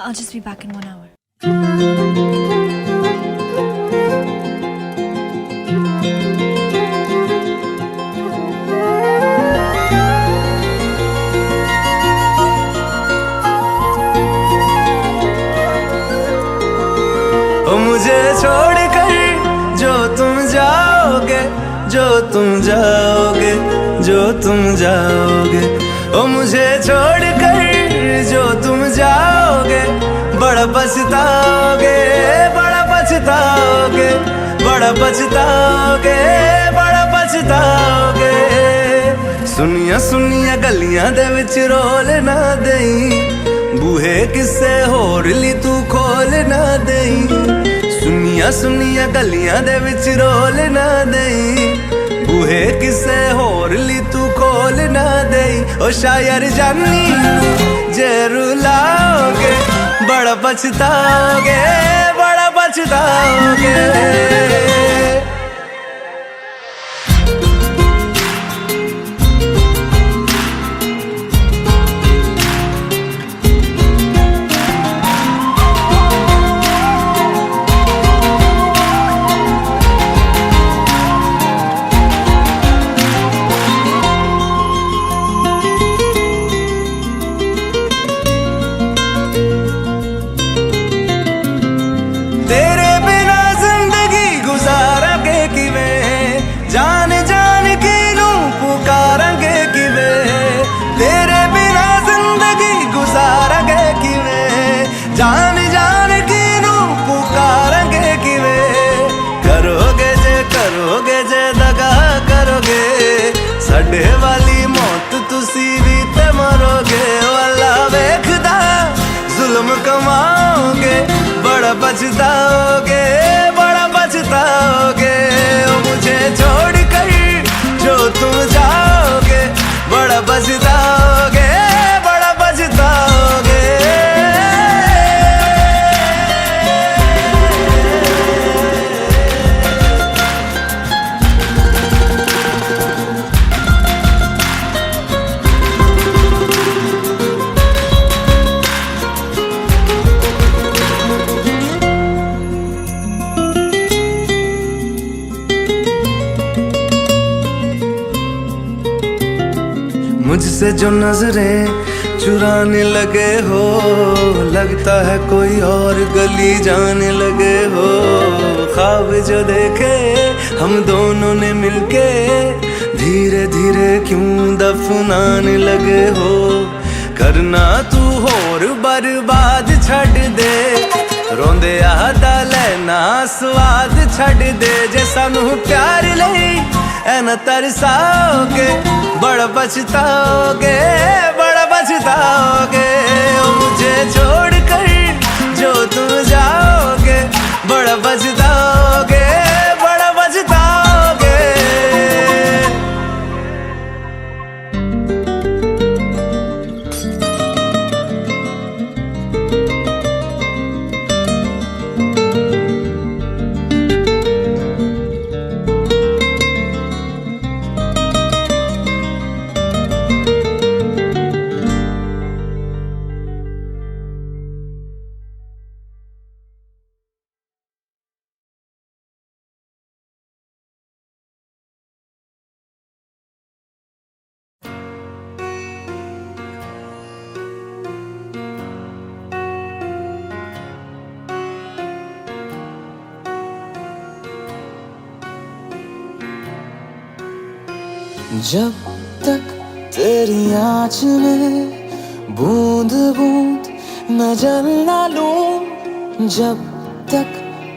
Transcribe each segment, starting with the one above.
I'll just be back in 1 hour. ओ मुझे छोड़कर जो तुम जाओगे, जो तुम जाओगे, जो तुम जाओगे, ओ मुझे छोड़कर जो तुम जाओगे, बड़ा पछताओगे, बड़ा पछताओगे, बड़ा पछताओगे, बड़ा पछताओगे। सुनिया सुनिया गलियां दे विच रोल ना देई, बूहे किसे होर ली तू खोल ना देई। सुनिया सुनिया गलियां दे विच रोल ना देई, बूहे किसे होर ली तू खोल ना देई। ओ शायर जानी जे रुलाओगे, बड़ा पछताओगे, बड़ा पछताओगे। जान जान की नू पुकारेंगे किवें, करोगे जे दगा करोगे, साडे वाली मौत तुसी भी ते मरोगे। वाला वेखदा जुल्म कमाओगे, बड़ा पछताओगे, बड़ा पछताओगे। ओ मुझे छोड़ कर जो तुम जाओगे, बड़ा पछताओगे, बड़ा पछताओगे। मुझसे जो नजरें चुराने लगे हो, लगता है कोई और गली जाने लगे हो। ख्वाब जो देखे हम दोनों ने मिलके, धीरे धीरे क्यों दफनाने लगे हो। करना तू होर बर्बाद छड़ दे, रोंदे आदा लेना स्वाद छड़ दे। जे सानू प्यार लई ऐना तरसाओगे, बड़ा पछताओगे, बड़ा पछताओगे। ओ मुझे छोड़ कर जो तुम जाओगे, बड़ा पछताओगे, बड़ा पछताओगे। जब तक तेरी आँच में बूंद बूंद मैं जल ना लूं, जब तक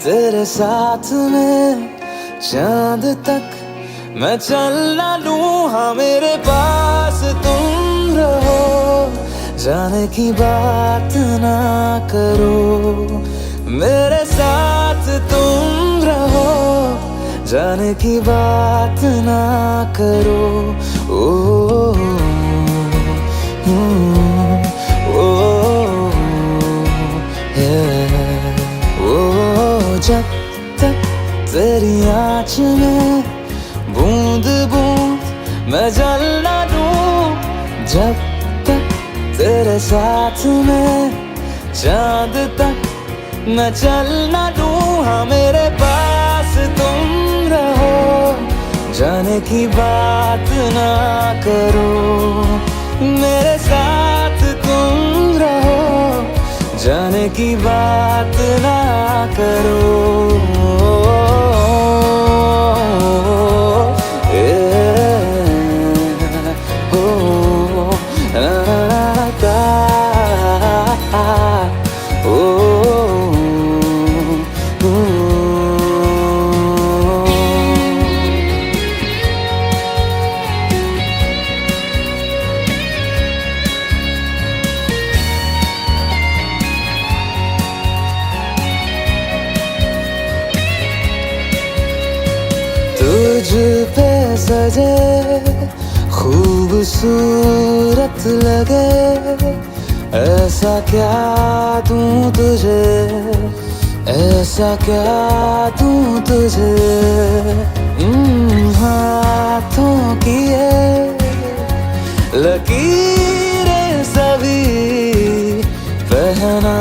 तेरे साथ में चांद तक मैं चल ना लूं। हाँ मेरे पास तुम रहो, जाने की बात ना करो। मेरे साथ तुम रहो, जाने की बात ना करो। ओ, जब तक तेरी आँच में बूंद बूंद मैं जल ना लूं, जब तक तेरे साथ में चांद तक मैं चल ना दूं, हाँ मेरे पास तुम रहो, जाने की बात ना करो, मेरे साथ तुम रहो, जाने की बात ना करो। तुझ पे सजे खूबसूरत लगे, ऐसा क्या दूं तुझे, ऐसा क्या दूं तुझे, हाथों की ये लकीरें सभी पहना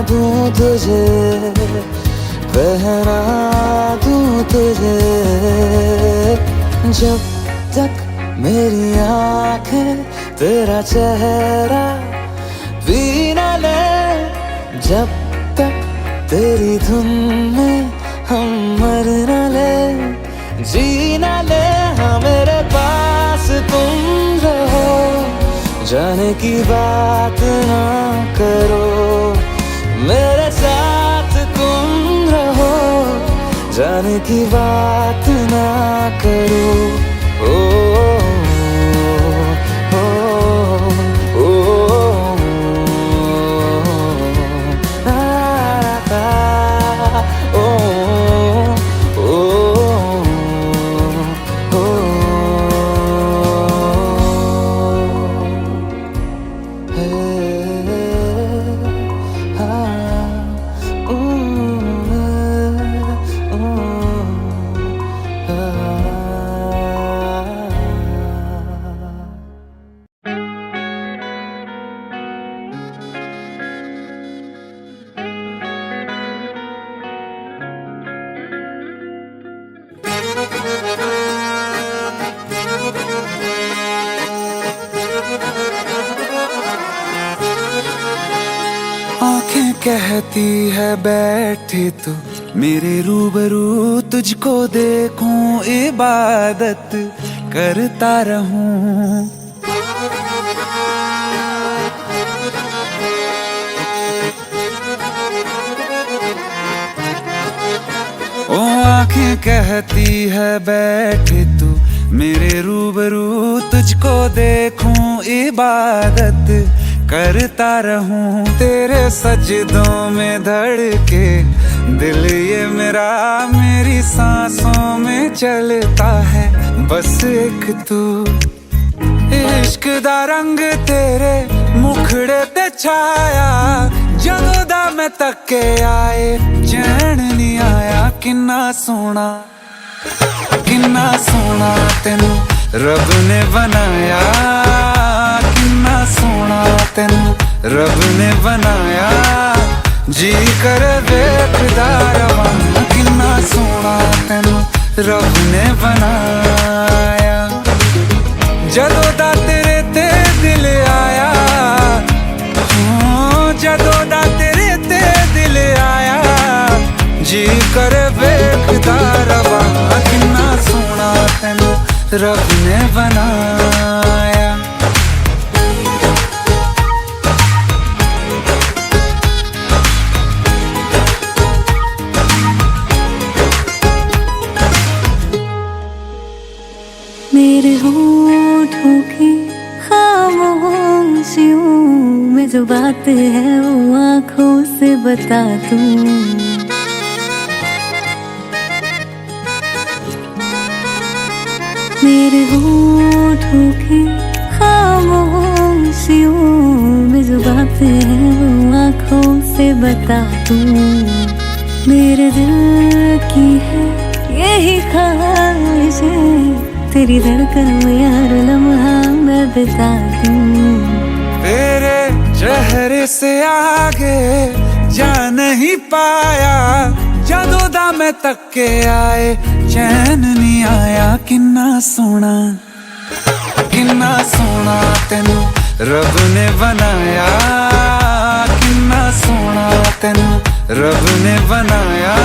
दूं तुझे, पहना दूं तुझे। जब तक मेरी आंखें तेरा चेहरा भी ना ले, जब तक तेरी धुन में हम मर ना ले, जी ना ले, हाँ मेरे पास तुम रहो, जाने की बात ना करो, मेरे साथ तुम रहो, जाने की बात ना करो। आंखें कहती है बैठे तो मेरे रूबरू, तुझको देखूं इबादत करता रहूं। ओ आंखें कहती है बैठे तो मेरे रूबरू, तुझको देखूं इबादत करता रहूं। तेरे सजदों में धड़के दिल ये मेरा, मेरी सांसों में चलता है बस एक तू। इश्क दा रंग तेरे मुखड़े ते छाया, जदों दा मैं तके आए चैन नहीं आया। किन्ना सोना तेनू रब ने बनाया, किन्ना सोना तेनू रब ने बनाया, जी कर वेखदा रवां। किन्ना सोना तेनू रब ने बनाया, जदों दा तेरे ते दिल आया, जदों दा तेरे ते दिल आया, जी कर वेखदा रवां। किन्ना सोना तेनू रब ने बनाया। मेरे होठों की खामोशियों में जो बात है वो आँखों से बता दूं। मेरे होठों की खामोशियों में जो बात है वो आँखों से बता दूं। मेरे दिल की है यही ख्वाहिशें, तेरी धड़कन में हर लम्हा मैं बिता दूं। तेरे चेहरे से आगे जा नहीं पाया, जदों दा मैं तक्के आए चैन नहीं आया। किन्ना सोना तेनू रब ने बनाया, किन्ना सोना तेनू रब ने बनाया।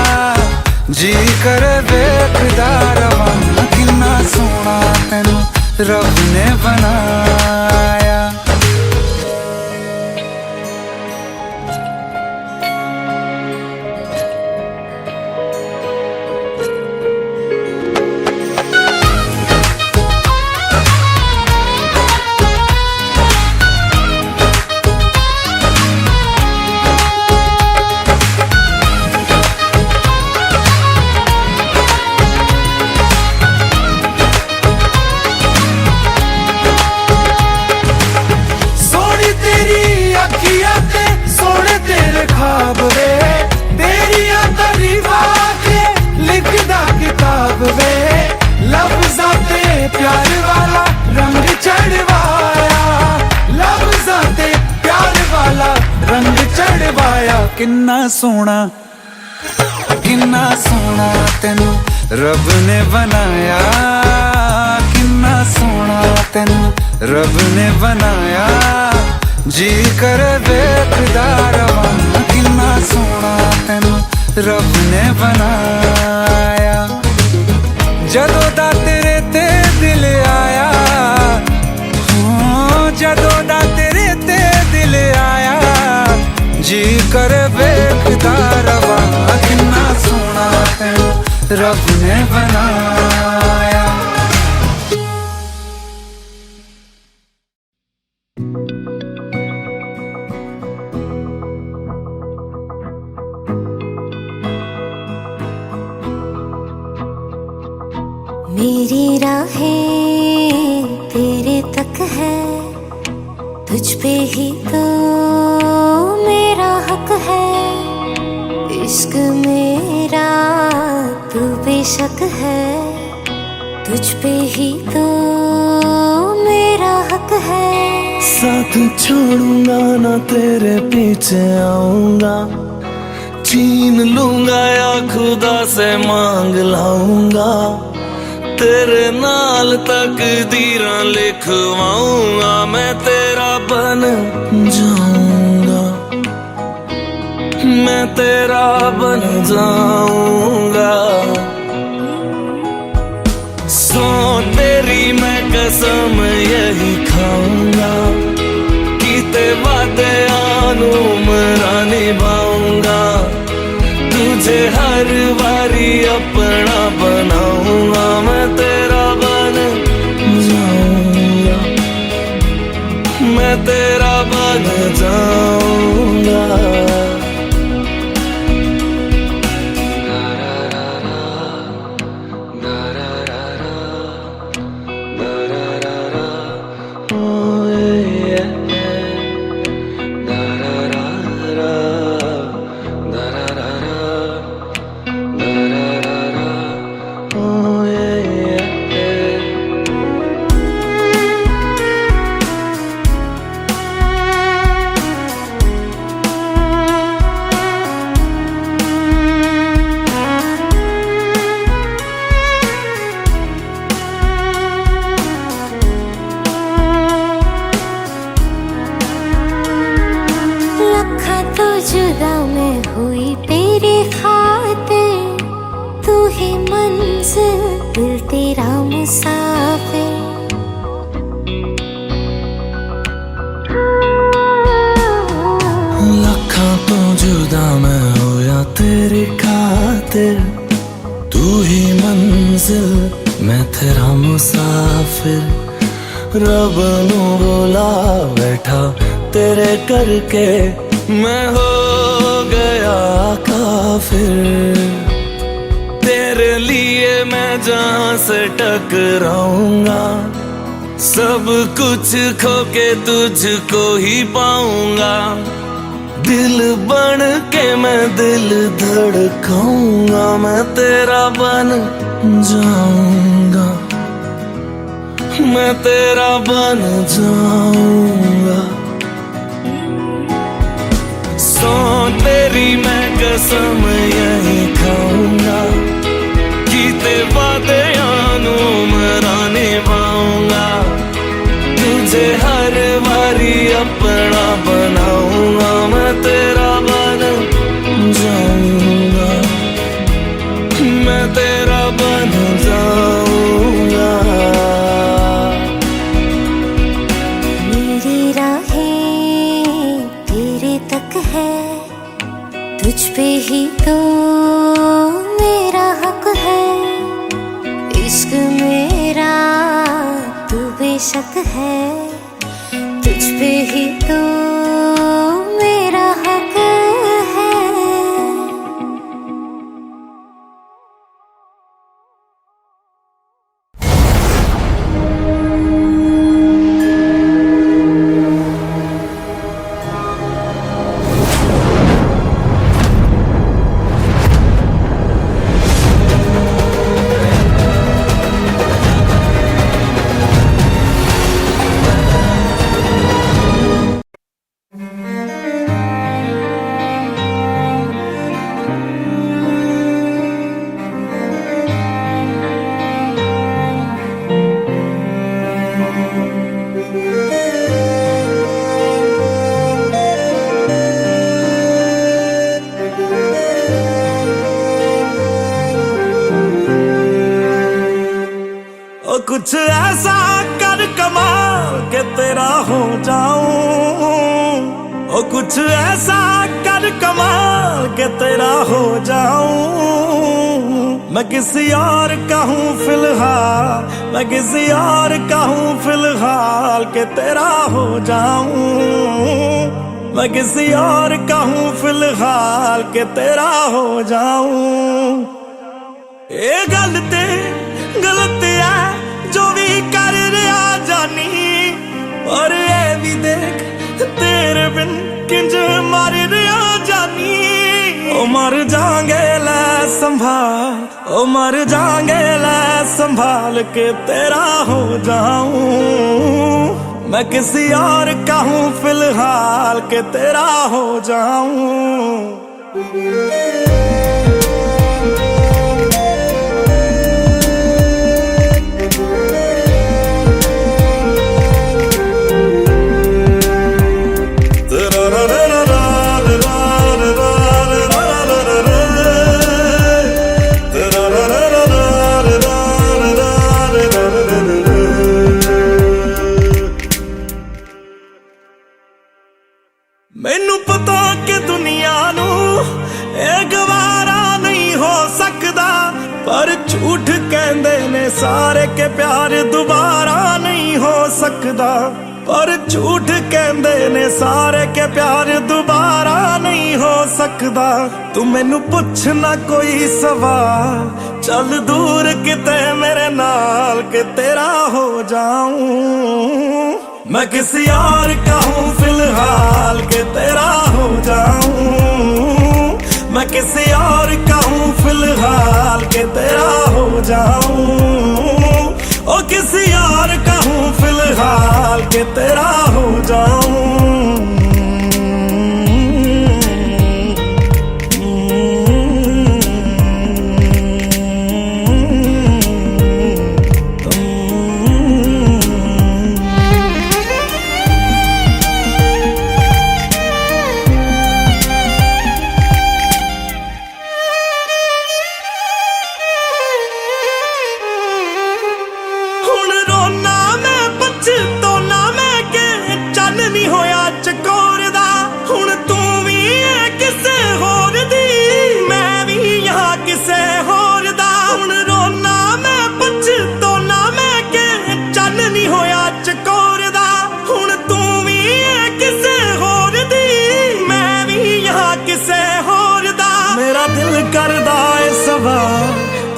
जी कर वेखदा रवां, किन्ना सोना तेनू रब ने बनाया। प्यार वाला रंग चढ़वाया, लफ्ज़ां ते प्यार वाला रंग चढ़वाया। किन्ना सोना तेनू रब ने बनाया, किन्ना सोना तेनू रब ने बनाया। जी कर वेखदा रवां, किन्ना सोना तेनू रब ने बनाया। जदों दा तेरे ते दिल आया, जदों दा तेरे ते दिल आया। जी कर वेखदा रवां, किन्ना सोना तेनू रब ने बनाया। मेरी राहें तेरे तक है, तुझ पे ही तो मेरा हक है। इश्क मेरा तू बेशक है, तुझ पे ही तो मेरा हक है। साथ छोड़ूंगा ना तेरे पीछे आऊंगा, छीन लूंगा या खुदा से मांग लाऊंगा। तेरे नाल तकदीरां लिखवाऊंगा, मैं तेरा बन जाऊंगा, मैं तेरा बन जाऊंगा। सो तेरी मैं कसम यही खाऊंगा, कीते वादे आनू मरा निभाऊंगा। तुझे हर बारी अपना बनाऊंगा, मैं तेरा बन जाऊंगा, मैं तेरा बन जाऊंगा। जुदा मैं हुई तेरे खातिर, तू ही मंजिल दिल तेरा मुसाफिर। लखां तो जुदा मैं होया तेरी खातिर, तू ही मंजिल मैं तेरा मुसाफिर। रब नू बोला बैठा तेरे करके, मैं हो गया काफिर। तेरे लिए मैं जहां से टकराऊंगा, सब कुछ खो के तुझको ही पाऊंगा। दिल बन के मैं दिल धड़काऊंगा, मैं तेरा बन जाऊंगा, मैं तेरा बन जाऊंगा। कसम यही खाऊंगा, कीते वादियां नू मरा निभाऊंगा, तुझे हर बारी अपना बनाऊंगा, मैं तेरा बन जाऊंगा, मैं तेरा बन जाऊंगा। मेरी राहें तेरे तक है, तुझ पे ही तो मेरा हक है, इश्क मेरा तू बेशक है, तुझ पे ही तो मेरा हक है। कुछ ऐसा कर कमाल के तेरा हो जाऊं, ओ कुछ ऐसा कर कमाल के तेरा हो जाऊं, मैं किसी और का हूँ फिलहाल, मैं किसी और का हूँ फिलहाल के तेरा हो जाऊं, मैं किसी और का हूँ फिलहाल के तेरा हो जाऊं। ये गलत है जो भी कर रहा जानी, और ये भी देख तेरे बिन किंज मर रहा जानी, ओ मर जाएंगे लै संभाल, ओ मर जाएंगे लै संभाल के तेरा हो जाऊं, मैं किसी और का हूँ फिलहाल के तेरा हो जाऊं। मैनू पता कि दुनिया नू ये गवारा नहीं हो सकदा, पर झूठ कहंदे ने सारे के प्यार दोबारा नहीं हो सकदा, पर झूठ कहंदे ने सारे के प्यार दोबारा नहीं हो सकदा। तू मैनू पुछ ना कोई सवाल, चल दूर किते मेरे नाल के तेरा हो जाऊं, मैं किसी और का हूँ फिलहाल के तेरा हो जाऊं, मैं किसी और का हूँ फिलहाल के तेरा हो जाऊं, ओ किसी और का हूँ फिलहाल के तेरा हो जाऊं।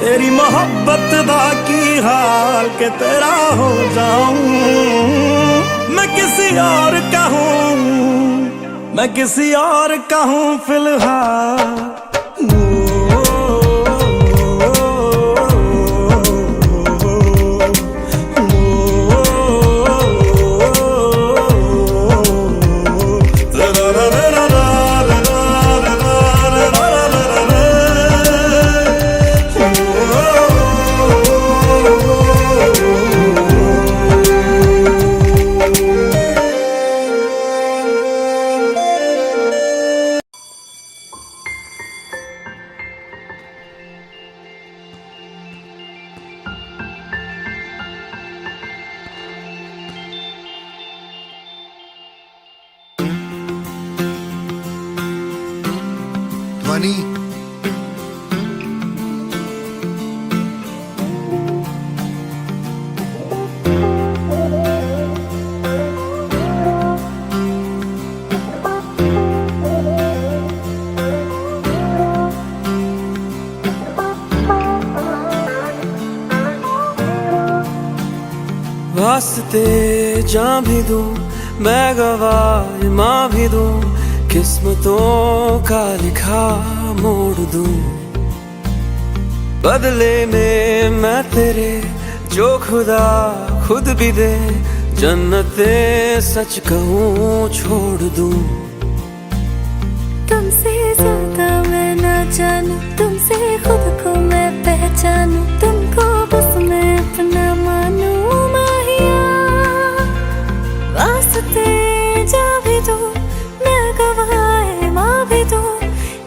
तेरी मोहब्बत दा की हाल के तेरा हो जाऊं, मैं किसी और का हूँ, मैं किसी और का हूँ फिलहाल। मनी। वास्ते जान भी दूं मैं गवाह माँ भी दूं, किस्मतों का लिखा मोड़ दूं। बदले में मैं तेरे जो खुदा खुद भी दे, जन्नते सच कहूँ छोड़ दूं। तुमसे ज्यादा मैं ना जानूं, तुमसे खुद को मैं पहचानूं, तुमको बस मैं अपना मानूं। वास्ते जा भी दो मैं गवाह माँ भी दो,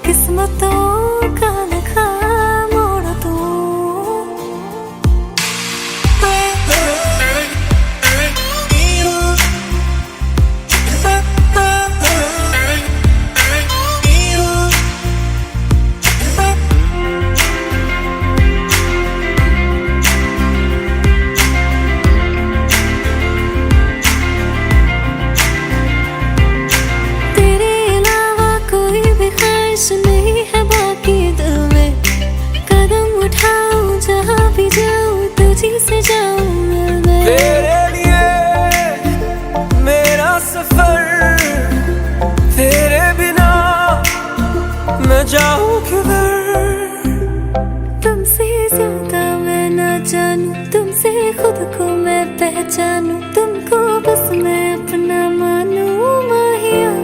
किस्मतों का लिखा मोड़ दो। नहीं है बाकी दिल में, कदम उठाऊं जहाँ भी जाऊं तुझी से जाऊं मैं। तेरे लिए मेरा सफर, तेरे बिना मैं जाऊं किधर। तुमसे ज्यादा मैं ना जानूं, तुमसे खुद को मैं पहचानूं, तुमको बस मैं अपना मानूं। माहिया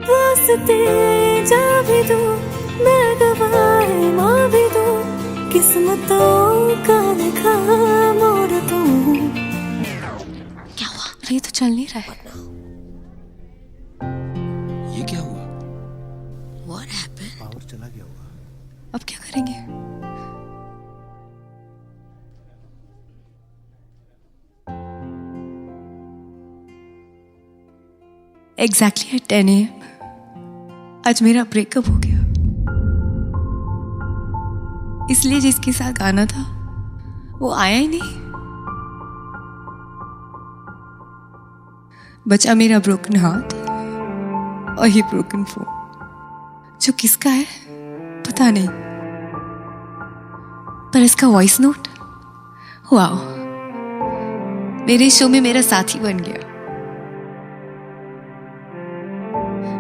वास्ते जा भी दो मैं गवाह माँ भी दो, किस्मतों का लिखा मोड़ दूं। क्या हुआ? ये तो चल नहीं रहा है। ये क्या हुआ? What happened? पावर चला गया होगा। अब क्या करेंगे? Exactly at 10 AM आज मेरा ब्रेकअप हो गया। इसलिए जिसके साथ गाना था वो आया ही नहीं। बचा मेरा ब्रोकन हाथ और ये ब्रोकन फोन, जो किसका है पता नहीं, पर इसका वॉइस नोट वाओ, मेरे शो में मेरा साथी बन गया।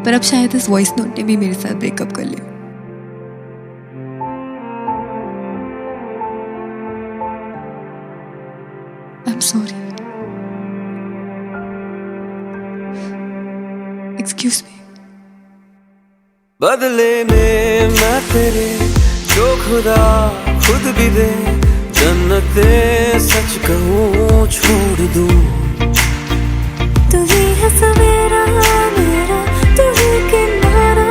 पर अब शायद इस वॉइस नोट ने भी मेरे साथ ब्रेकअप कर लिया। I'm sorry. Excuse me. बदले में मैं तेरे जो खुदा खुद भी दे, जन्नते सच कहूँ छोड़ दूं। तू ही है सवेरा मेरा, तू ही किनारा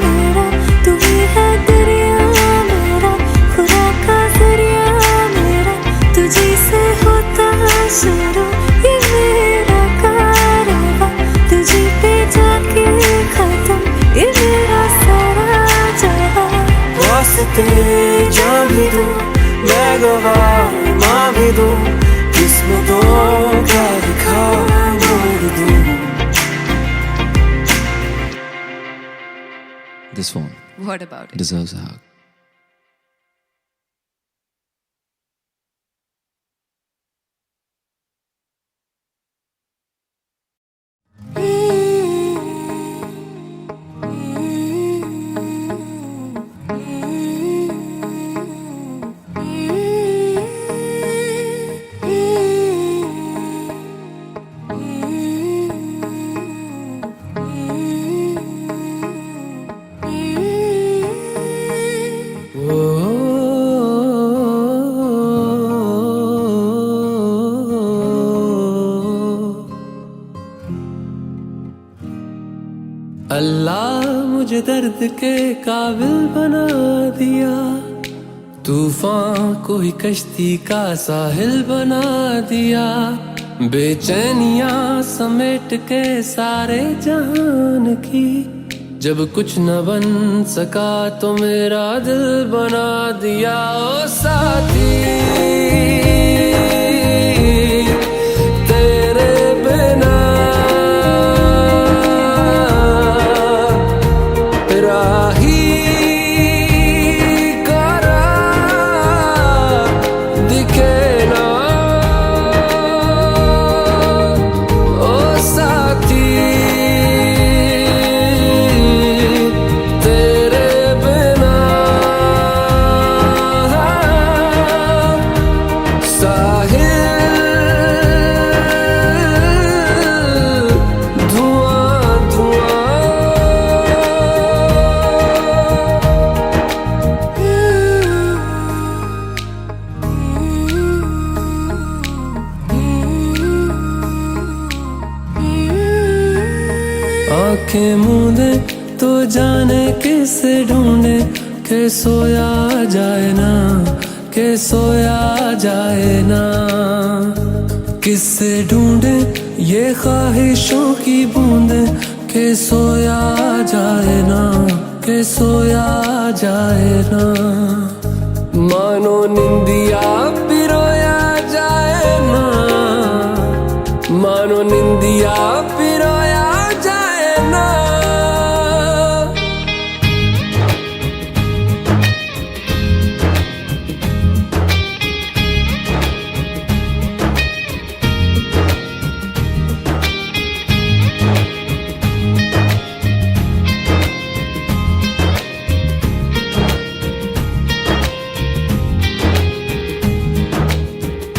मेरा, तू ही है दरिया मेरा, खुदा का जरिया मेरा, तुझी से होता शुरू ये मेरा कारवां, तुझी पे जाके खत्म ये मेरा सारा जहां। वास्ते जान भी दूं मैं गवाह माँ भी दूं, किस्मतों का लिखा मोड़ दूं। This one What about it? deserves a hug. अल्लाह मुझे दर्द के काबिल बना दिया, तूफान को ही कश्ती का साहिल बना दिया, बेचैनियां समेट के सारे जहान की जब कुछ न बन सका तो मेरा दिल बना दिया ओ साथी। तेरे बिना राही करा दिखे ना ओ साथी। आंखें मूंदे तो जाने किसे ढूंढे के सोया जाए ना, के सोया जाए ना। किससे ढूंढे ये ख्वाहिशों की बूंदे के सोया जाए ना, के सोया जाए ना। मानो निंदिया पिरोया जाए ना, मानो निंदिया पिरोया जाए ना।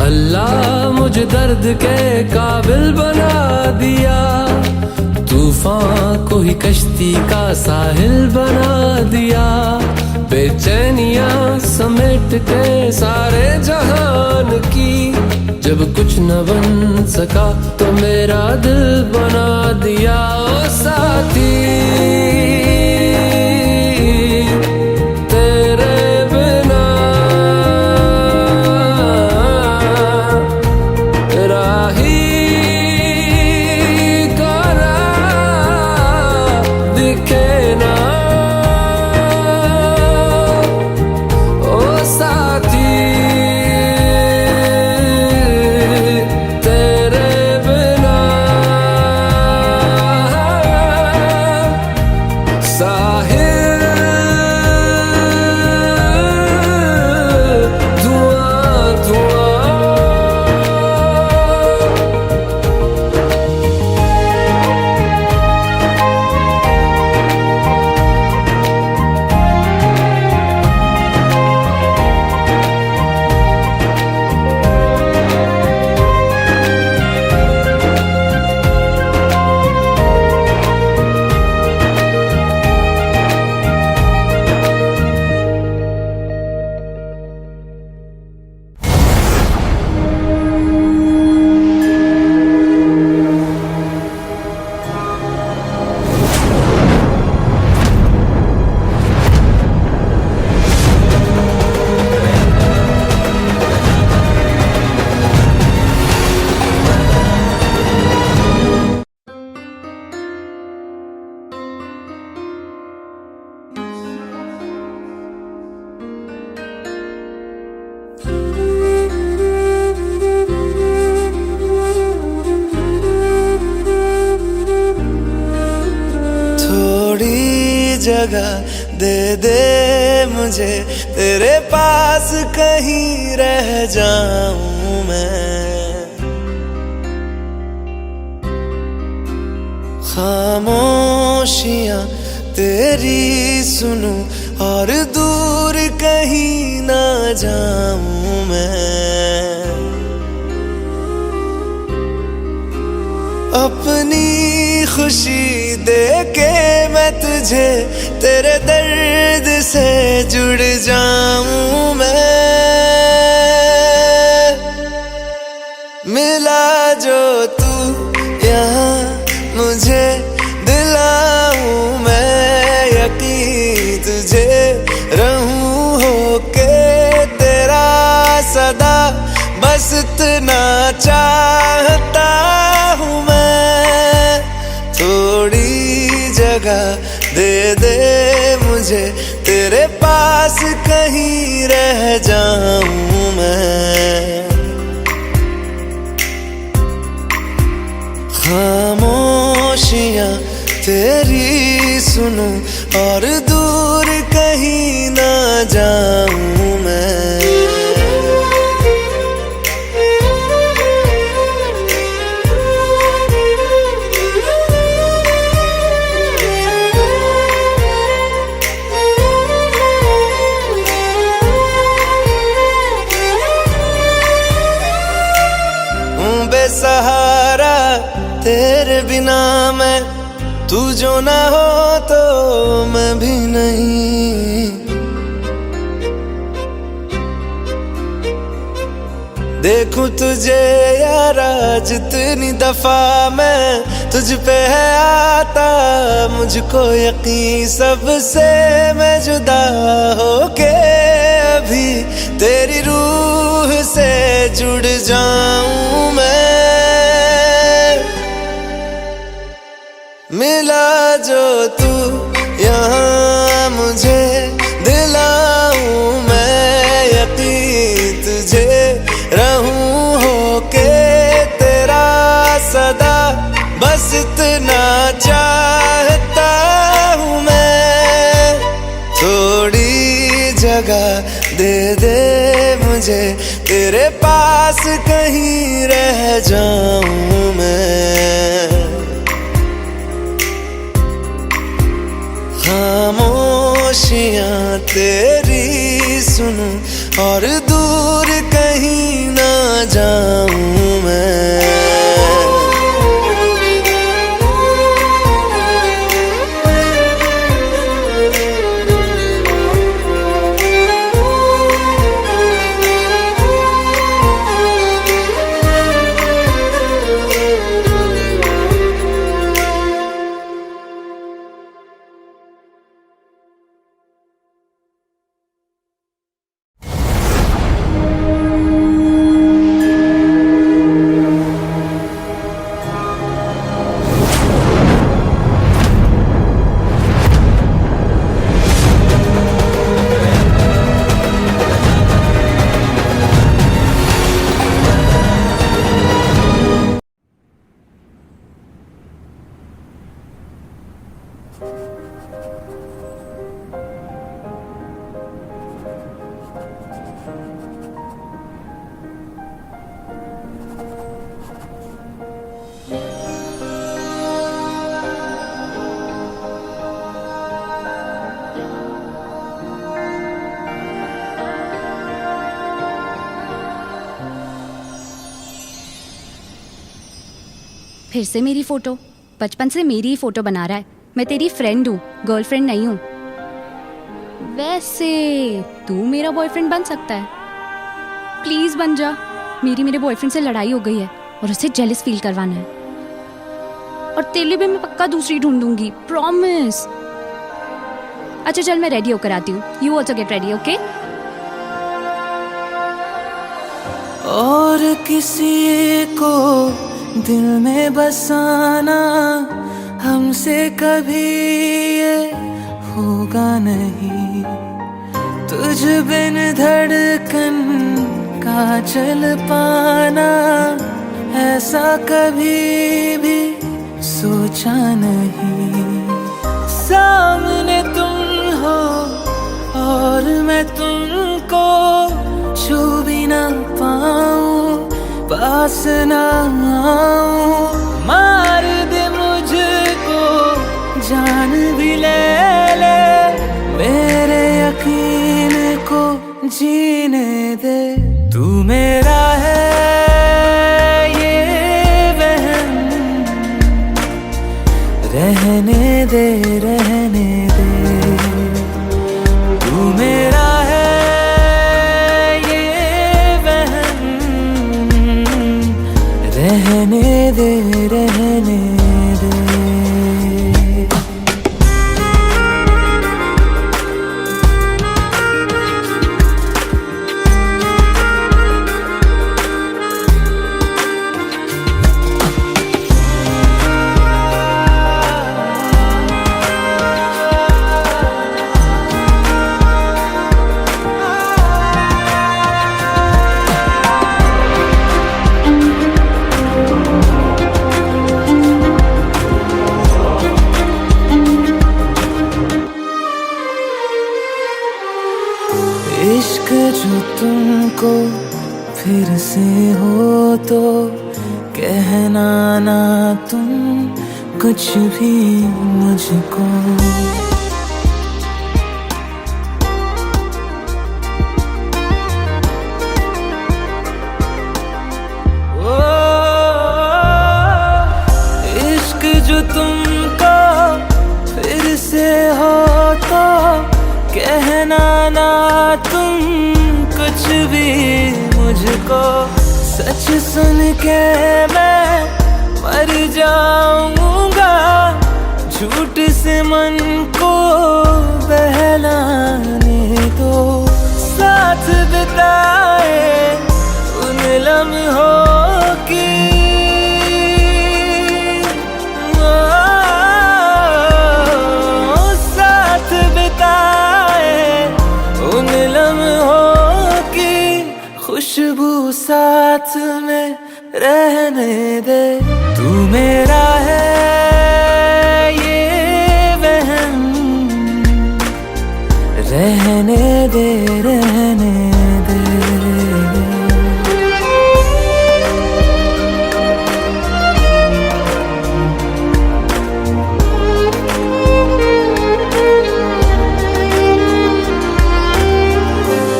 अल्लाह मुझे दर्द के काबिल बना दिया, तूफान को ही कश्ती का साहिल बना दिया। बेचैनियां समेट के सारे जहान की, जब कुछ न बन सका तो मेरा दिल बना दिया ओ साथी। जगह दे दे मुझे, तेरे पास कहीं रह जाऊं मैं। खामोशियां तेरी सुनूं और दूर कहीं ना जाऊं मैं। अपनी खुशी दे के मैं तुझे तेरे दर्द से जुड़ जाऊं मैं। मिला जो तू यहाँ मुझे दिलाऊं मैं यकीन तुझे रहूं होके तेरा सदा, बस इतना चाहता हूँ मैं। थोड़ी जगह दे दे मुझे, तेरे पास कहीं रह जाऊं मैं। खामोशियां तेरी सुनूं और दूर कहीं ना जाऊं मैं। बेसहारा तेरे बिना मैं, तू जो ना हो तो मैं भी नहीं। देखूं तुझे यारा जितनी दफा मैं तुझ पे है आता, मुझको यकीन सबसे मैं जुदा होके अभी तेरी रूह से जुड़ जाऊं मैं। मिला जो तू यहाँ मुझे, दिलाऊं मैं यकीन तुझे, रहूं होके तेरा सदा, बस इतना चाहता हूँ मैं। थोड़ी जगह दे दे मुझे, तेरे पास कहीं रह जाऊं मैं। खामोशियां तेरी सुनूं और दूर कहीं ना जाऊं मैं। फिर से मेरी फोटो, बचपन से मेरी ही फोटो बना रहा है। मैं तेरी फ्रेंड हूँ, गर्लफ्रेंड नहीं हूँ। वैसे तू मेरा बॉयफ्रेंड बन सकता है, प्लीज बन जा। मेरे बॉयफ्रेंड से लड़ाई हो गई है और उसे जेलस फील करवाना है। और तेरे लिए भी मैं पक्का दूसरी ढूंढूंगी, प्रॉमिस। अच्छा चल मैं रेडी होकर आती हूँ। You also get ready, okay? और किसी को दिल में बसाना हमसे कभी ये होगा नहीं। तुझ बिन धड़कन का चल पाना ऐसा कभी भी सोचा नहीं। सामने तुम हो और मैं तुमको छू भी ना पाऊं, पास ना आऊं। मार दे मुझको, जान भी ले ले, मेरे यकीन को जीने दे। तू मेरा है ये वहम, रहने दे रहने दे। तू मेरा है रहने दे रहने दे। फिर से हो तो कहना ना तुम कुछ भी मुझको। ओ इश्क जो तुमको फिर से हो तो कहना ना तुम कुछ भी मुझको। सच सुन के मैं मर जाऊंगा, झूठ से मन को बहलाने दो। साथ बिताए उन लम्हों की साथ बिताए उन लम्हों की खुशबू साथ में रहने दे। तू मेरा है ये वहम, रहने दे रहने दे।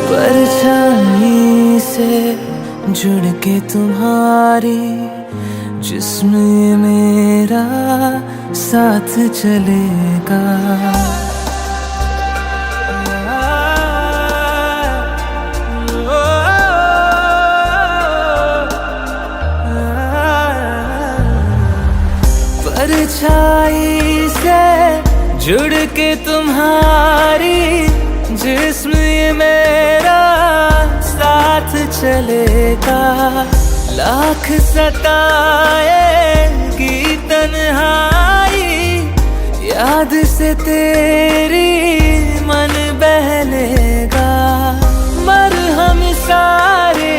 परछाई से जुड़ के तुम्हारी जिस्म मेरा साथ चलेगा। परछाई से जुड़ के तुम्हारी जिस्म मेरा साथ चलेगा। लाख सताएगी तन्हाई, याद से तेरी मन बहलेगा। मरहम सारे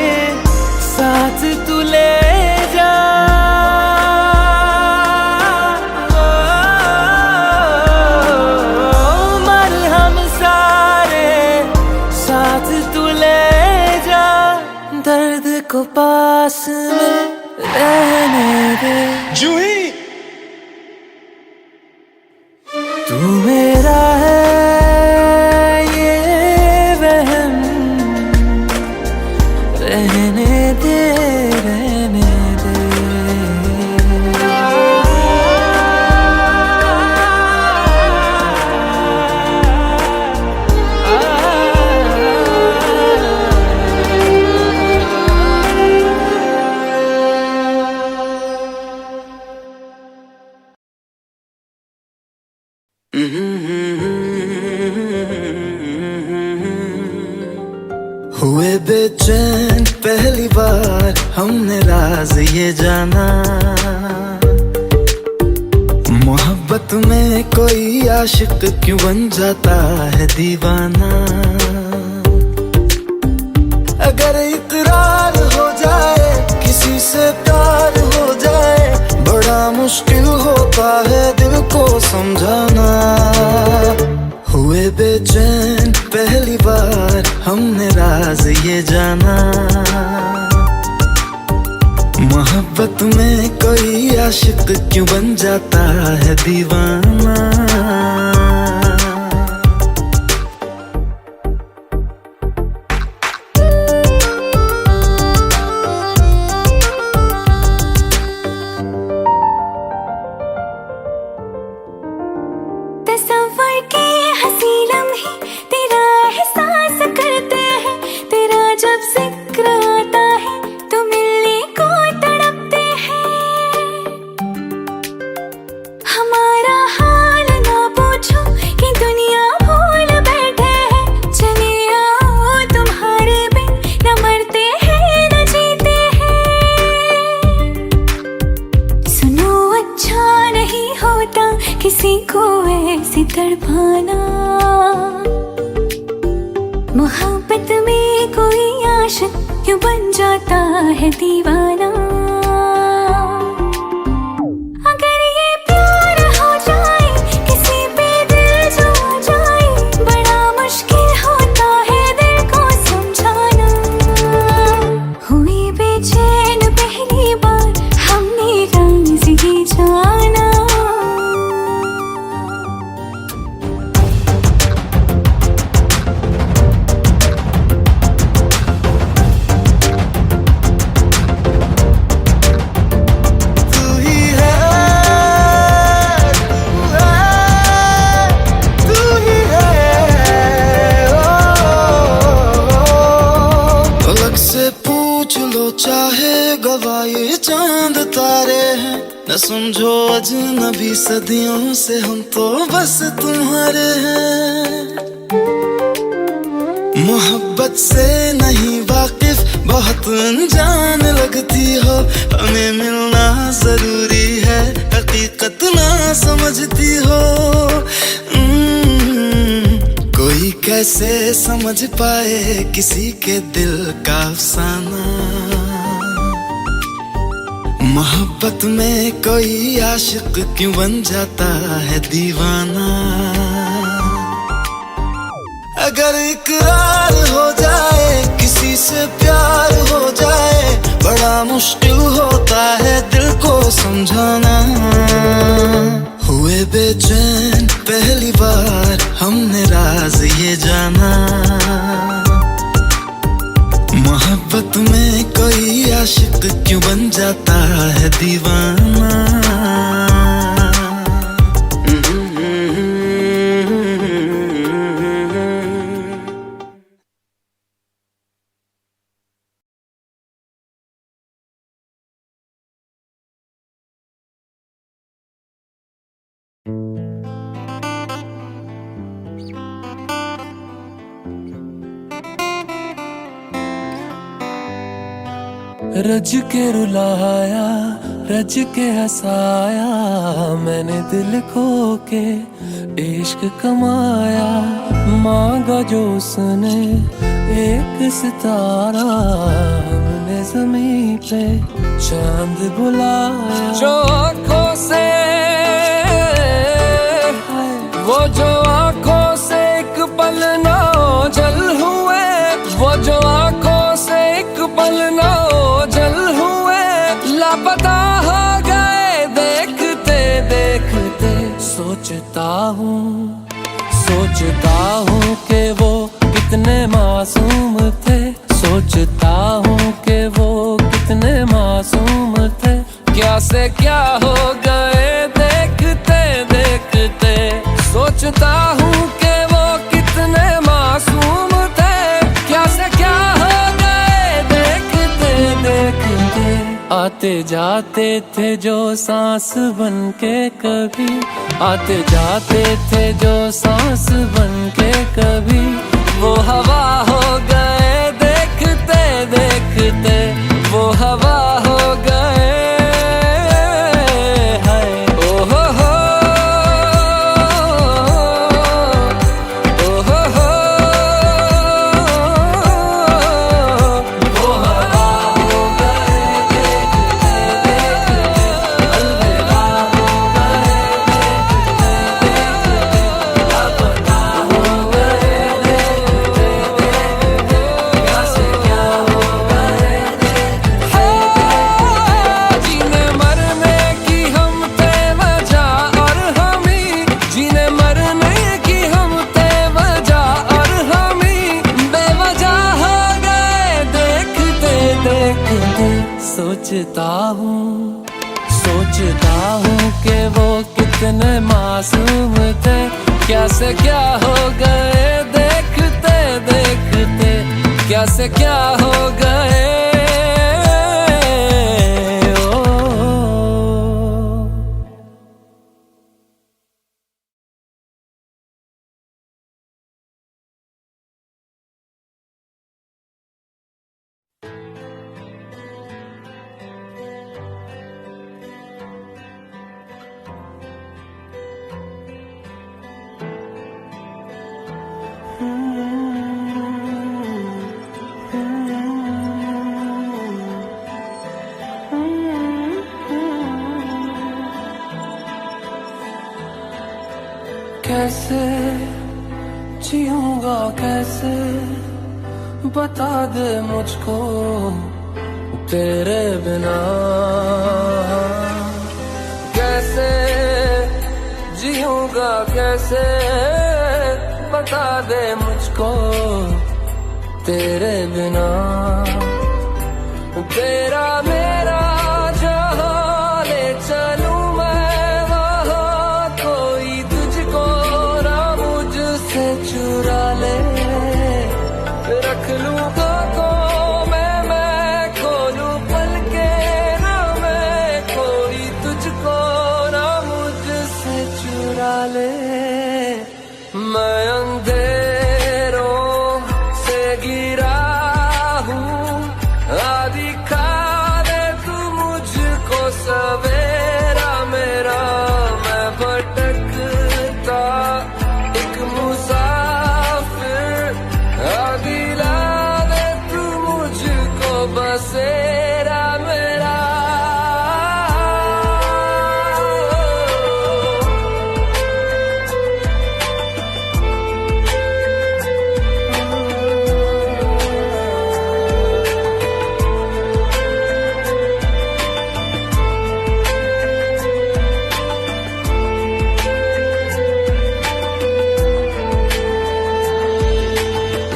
साथ तू ले जा, मरहम सारे साथ तू ले जा। दर्द को पास में रहने दे। जूही तू मेरा है ये वहम, रहने दे रहने दे। हुए बेचैन पहली बार हमने राज ये जाना। मोहब्बत में कोई आशिक क्यों बन जाता है दीवाना। अगर इकरार हो जाए किसी से प्यार हो जाए, बड़ा मुश्किल होता है दिल को समझाना। हुए बेचैन पहली बार हमने राज ये जाना। मोहब्बत में कोई आशिक क्यों बन जाता है दीवाना। तस्वर के हंसी लम्हे तेरा एहसास करते हैं। तेरा जब जिक्र आता है तो मिलने को तड़पते हैं। हमारा हाल ना पूछो कि दुनिया भूल बैठे हैं। चले आओ तुम्हारे बिन न मरते हैं न जीते हैं। सुनो अच्छा नहीं होता किसी को ऐसे तड़पाना। मोहब्बत में कोई आशिक क्यों बन जाता है दीवाना। अगर ये प्यार हो जाए किसी पे दिल जो जाए, बड़ा मुश्किल होता है दिल को समझाना। हुए न समझो अजनबी सदियों से हम तो बस तुम्हारे हैं। मोहब्बत से नहीं वाकिफ बहुत अनजान लगती हो, हमें मिलना जरूरी है हकीकत ना समझती हो। कोई कैसे समझ पाए किसी के दिल का अफसाना, मोहब्बत में कोई आशिक क्यों बन जाता है दीवाना। अगर इकरार हो जाए किसी से प्यार हो जाए, बड़ा मुश्किल होता है दिल को समझाना। हुए बेचैन पहली बार हमने राज ये जाना, मोहब्बत में कोई आशिक क्यों बन जाता है दीवाना। रज के रुलाया रज के हंसाया, मैंने दिल खो के इश्क कमाया। मांगा जो उसने एक सितारा, हमने ज़मीं पे चांद बुलाया। जो आँखों से वो जो आँखों से एक पल ना ओझल हुए, वो जो आँखों से एक पल ना ओझल हुए, लापता हो गए देखते देखते। सोचता हूँ कि वो कितने मासूम थे, सोचता हूँ कि वो कितने मासूम थे। क्या से क्या हो गए देखते देखते, सोचता हूँ कि वो कितने मासूम थे। क्या से क्या हो गए देखते देखते। आते जाते थे जो सांस बन के कभी, आते जाते थे जो सांस बन के कभी, वो हवा हो गए देखते देखते, वो हवा हो गए। सोचता हूँ कि वो कितने मासूम थे। क्या से क्या हो गए देखते देखते, क्या से क्या हो गए। कैसे जीऊंगा कैसे, बता दे मुझको तेरे बिना। कैसे जीऊंगा कैसे, बता दे मुझको तेरे बिना। तेरा मेरा जहाँ ले चलूं मैं, वहाँ कोई तुझको ना मुझसे चुरा ले। रख लूं आँखों में मैं खोलूं पल के, ना मैं कोई तुझको ले। मैं अंधेरों से गिरा हूँ, आदि खा दे तू मुझको सवेरा मेरा। मैं भटकता एक मुसाफिर, आदि ला दे तू मुझको बसेरा मेरा।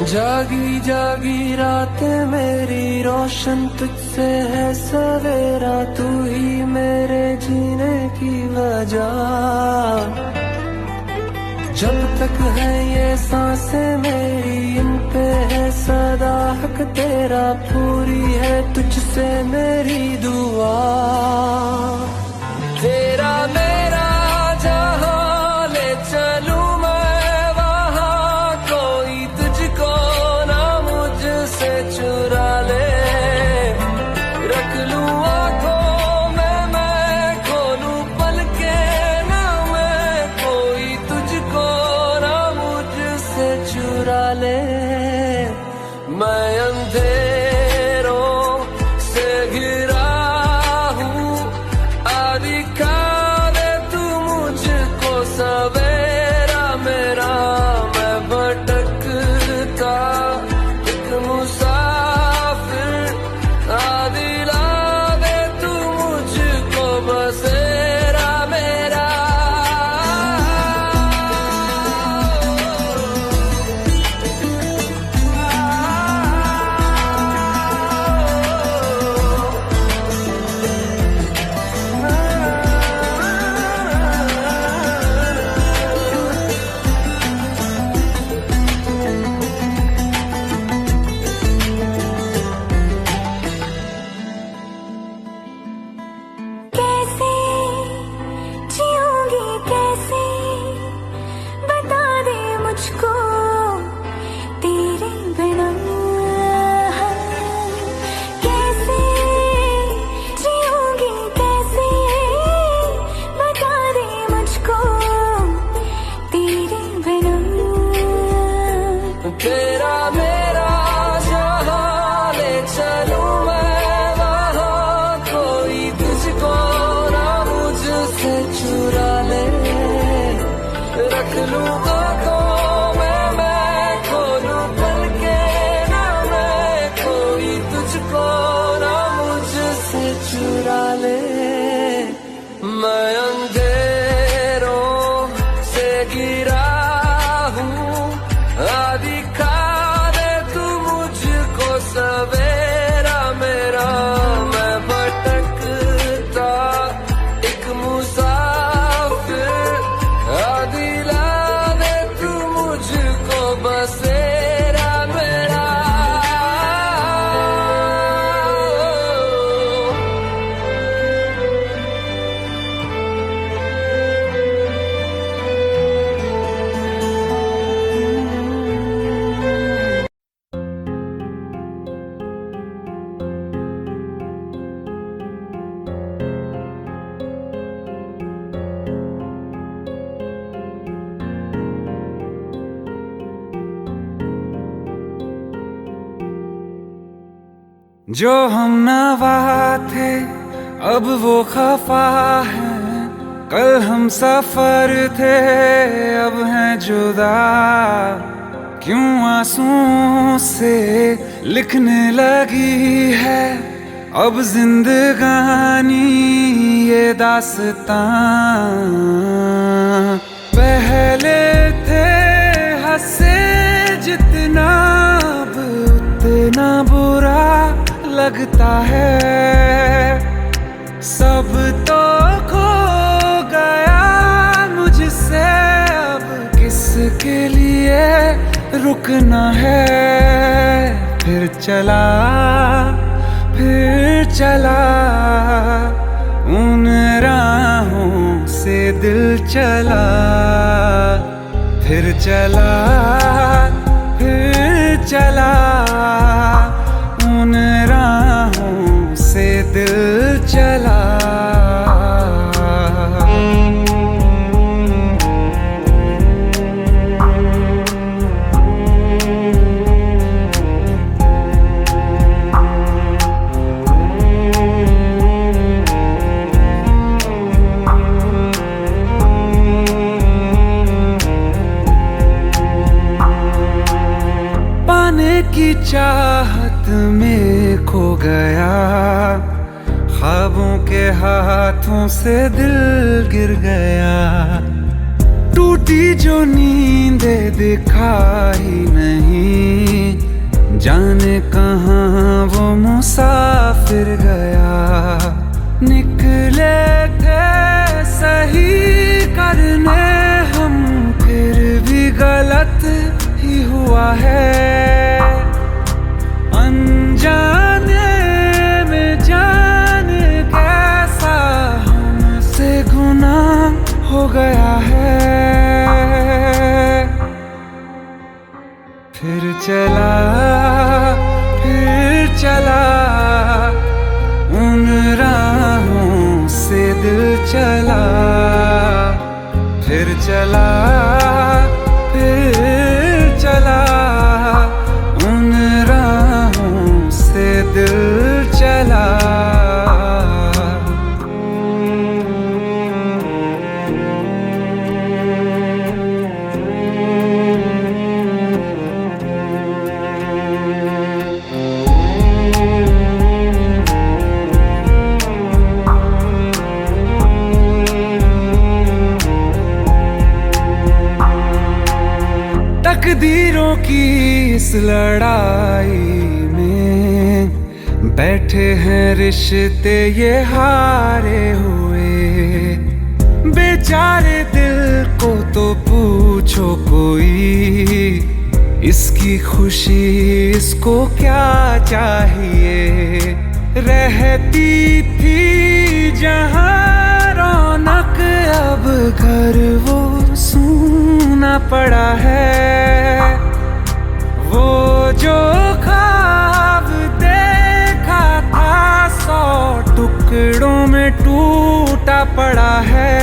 जागी जागी रातें मेरी रोशन तुझसे है सवेरा, तू ही मेरे जीने की वजह। जब तक है ये सांसें मेरी, इन पे है सदा हक तेरा, पूरी है तुझसे मेरी दुआ। तेरा मेरा जहां ले चलूं मैं वहां, कोई तुझको ना मुझसे चुरा ले। रख लूं आंखों में मैं खोलूं पलके ना मैं, कोई तुझको ना मुझसे चुरा ले। मैं अंधेरों से घिरा हूँ, आदि खा दे तू मुझको सवेरा मेरा। मैं भटकता एक मुसाफिर, आदि ला दे तू मुझको बसेरा मेरा। कैसे जीऊंगी कैसे, बता दे मुझको तेरे बिना। कैसे जीऊंगी कैसे, बता दे मुझको तेरे बिना। तेरा मेरा जहां ले चलूं मैं वहां, कोई तुझको ना मुझसे चुरा ले। रख लूं आंखों में मैं खोलूं पलके ना मैं, कोई तुझको ना मुझसे चुरा ले। मैं अंधेरों से गिरा हूँ, आदि खा दे तू मुझको सवेरा मेरा। मैं भटकता एक मुसाफिर, आदि ला दे तू मुझको बसेरा मेरा। जो हम नवा थे अब वो खफा है, कल हम सफर थे अब हैं जुदा। क्यों आंसुओं से लिखने लगी है अब जिंदगानी ये दास्तां। पहले थे हंसे जितना अब उतना बुरा लगता है। सब तो खो गया मुझसे, अब किसके लिए रुकना है। फिर चला उन राहों से से दिल चला, फिर चला, फिर चला, उन राहों से दिल चला। की चाहत में खो गया, ख्वाबों के हाथों से दिल गिर गया, टूटी जो नींदे दिखाई नहीं, जाने कहाँ वो मुसाफिर गया। निकले थे सही करने हम, फिर भी गलत ही हुआ है। अनजाने में जाने कैसा हमसे गुनाह हो गया है। फिर चला, फिर चला, उन राहों से दिल चला, फिर चला, फिर चला, उन राहों से दिल चला। तकदीरों की इस लड़ाई में बैठे हैं रिश्ते ये हारे हुए। बेचारे दिल को तो पूछो कोई, इसकी खुशी इसको क्या चाहिए। रहती थी जहाँ रौनक, अब घर वो सूना पड़ा है। वो जो ख्वाब देखा था 100 टुकड़ों में टूटा पड़ा है।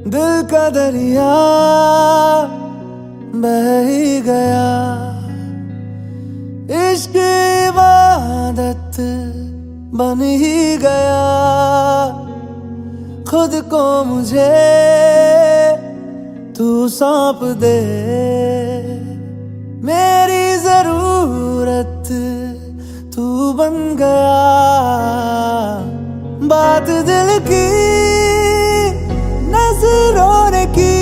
दिल का दरिया बह ही गया, इश्क इबादत बन ही गया। खुद को मुझे तू सौंप दे, मेरी जरूरत तू बन गया। बात दिल की नजरों ने की,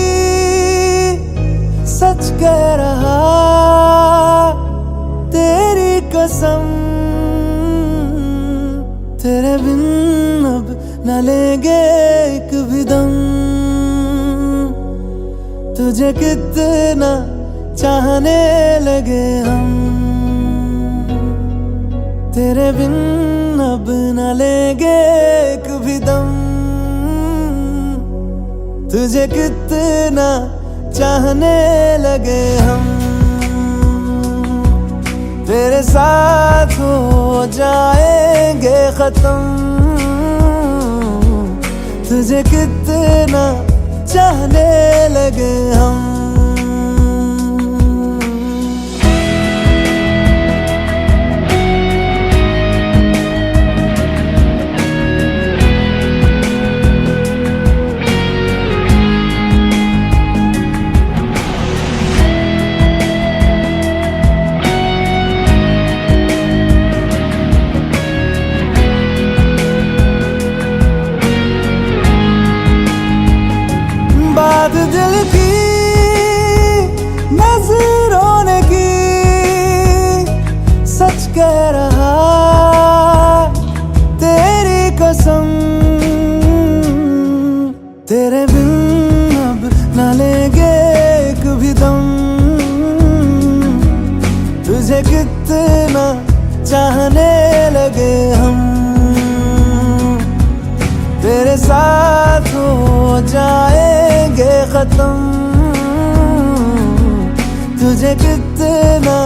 सच कह रहा तेरी कसम। तेरे बिन अब न लेंगे एक भी दम, तुझे कितना चाहने लगे हम। तेरे बिन अब न लेंगे एक भी दम, तुझे कितना चाहने लगे हम। तेरे साथ हो जाएंगे खत्म, तुझे कितना चाहने लगे हम। भी दम। तुझे कितना चाहने लगे हम, तेरे साथ हो जाएंगे खत्म। तुझे कितना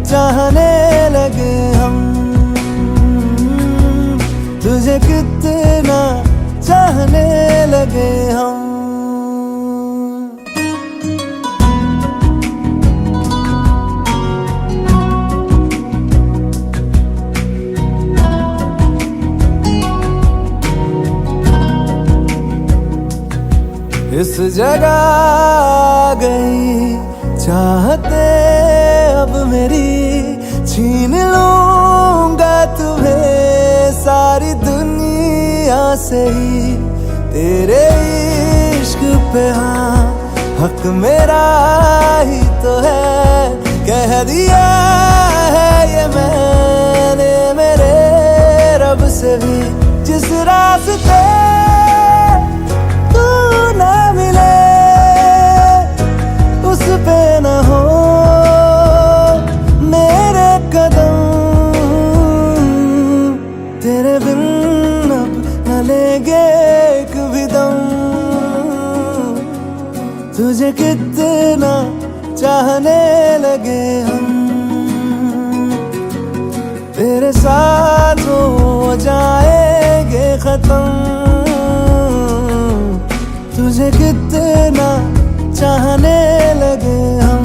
चाहने लगे हम, तुझे कितना चाहने लगे हम। इस जगह गई चाहते अब मेरी, छीन लूंगा तुम्हें सारी दुनिया से ही। तेरे इश्क पे हाँ हक मेरा ही तो है, कह दिया है ये मैंने मेरे रब से भी। जिस रास्ते ना मिले उस पे न हो मेरे कदम, तेरे बिन अब न लेंगे एक भी दम। तुझे कितना चाहने लगे हम, तेरे साथ हो जाएंगे खत्म। तुझे कितना चाहने लगे हम,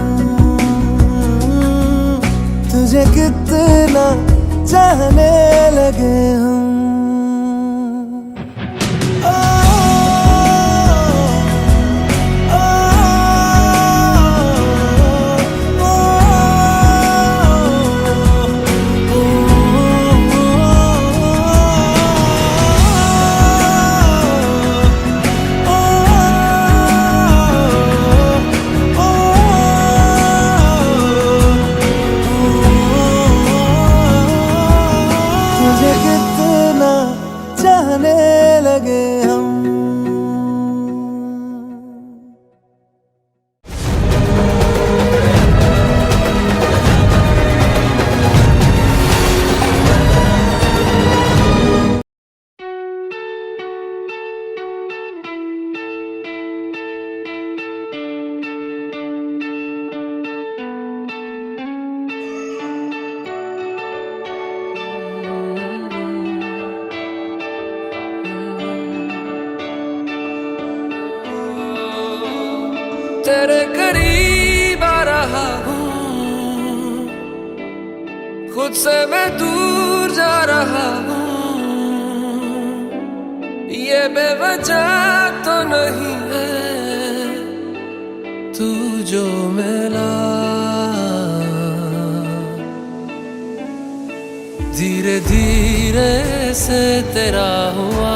तुझे कितना चाहने लगे हम। तुझे कितना चाहने लगे हम। तेरे करीब आ रहा हूँ, खुद से मैं दूर जा रहा हूँ। ये बेवजह तो नहीं है तू जो मिला, धीरे धीरे से तेरा हुआ,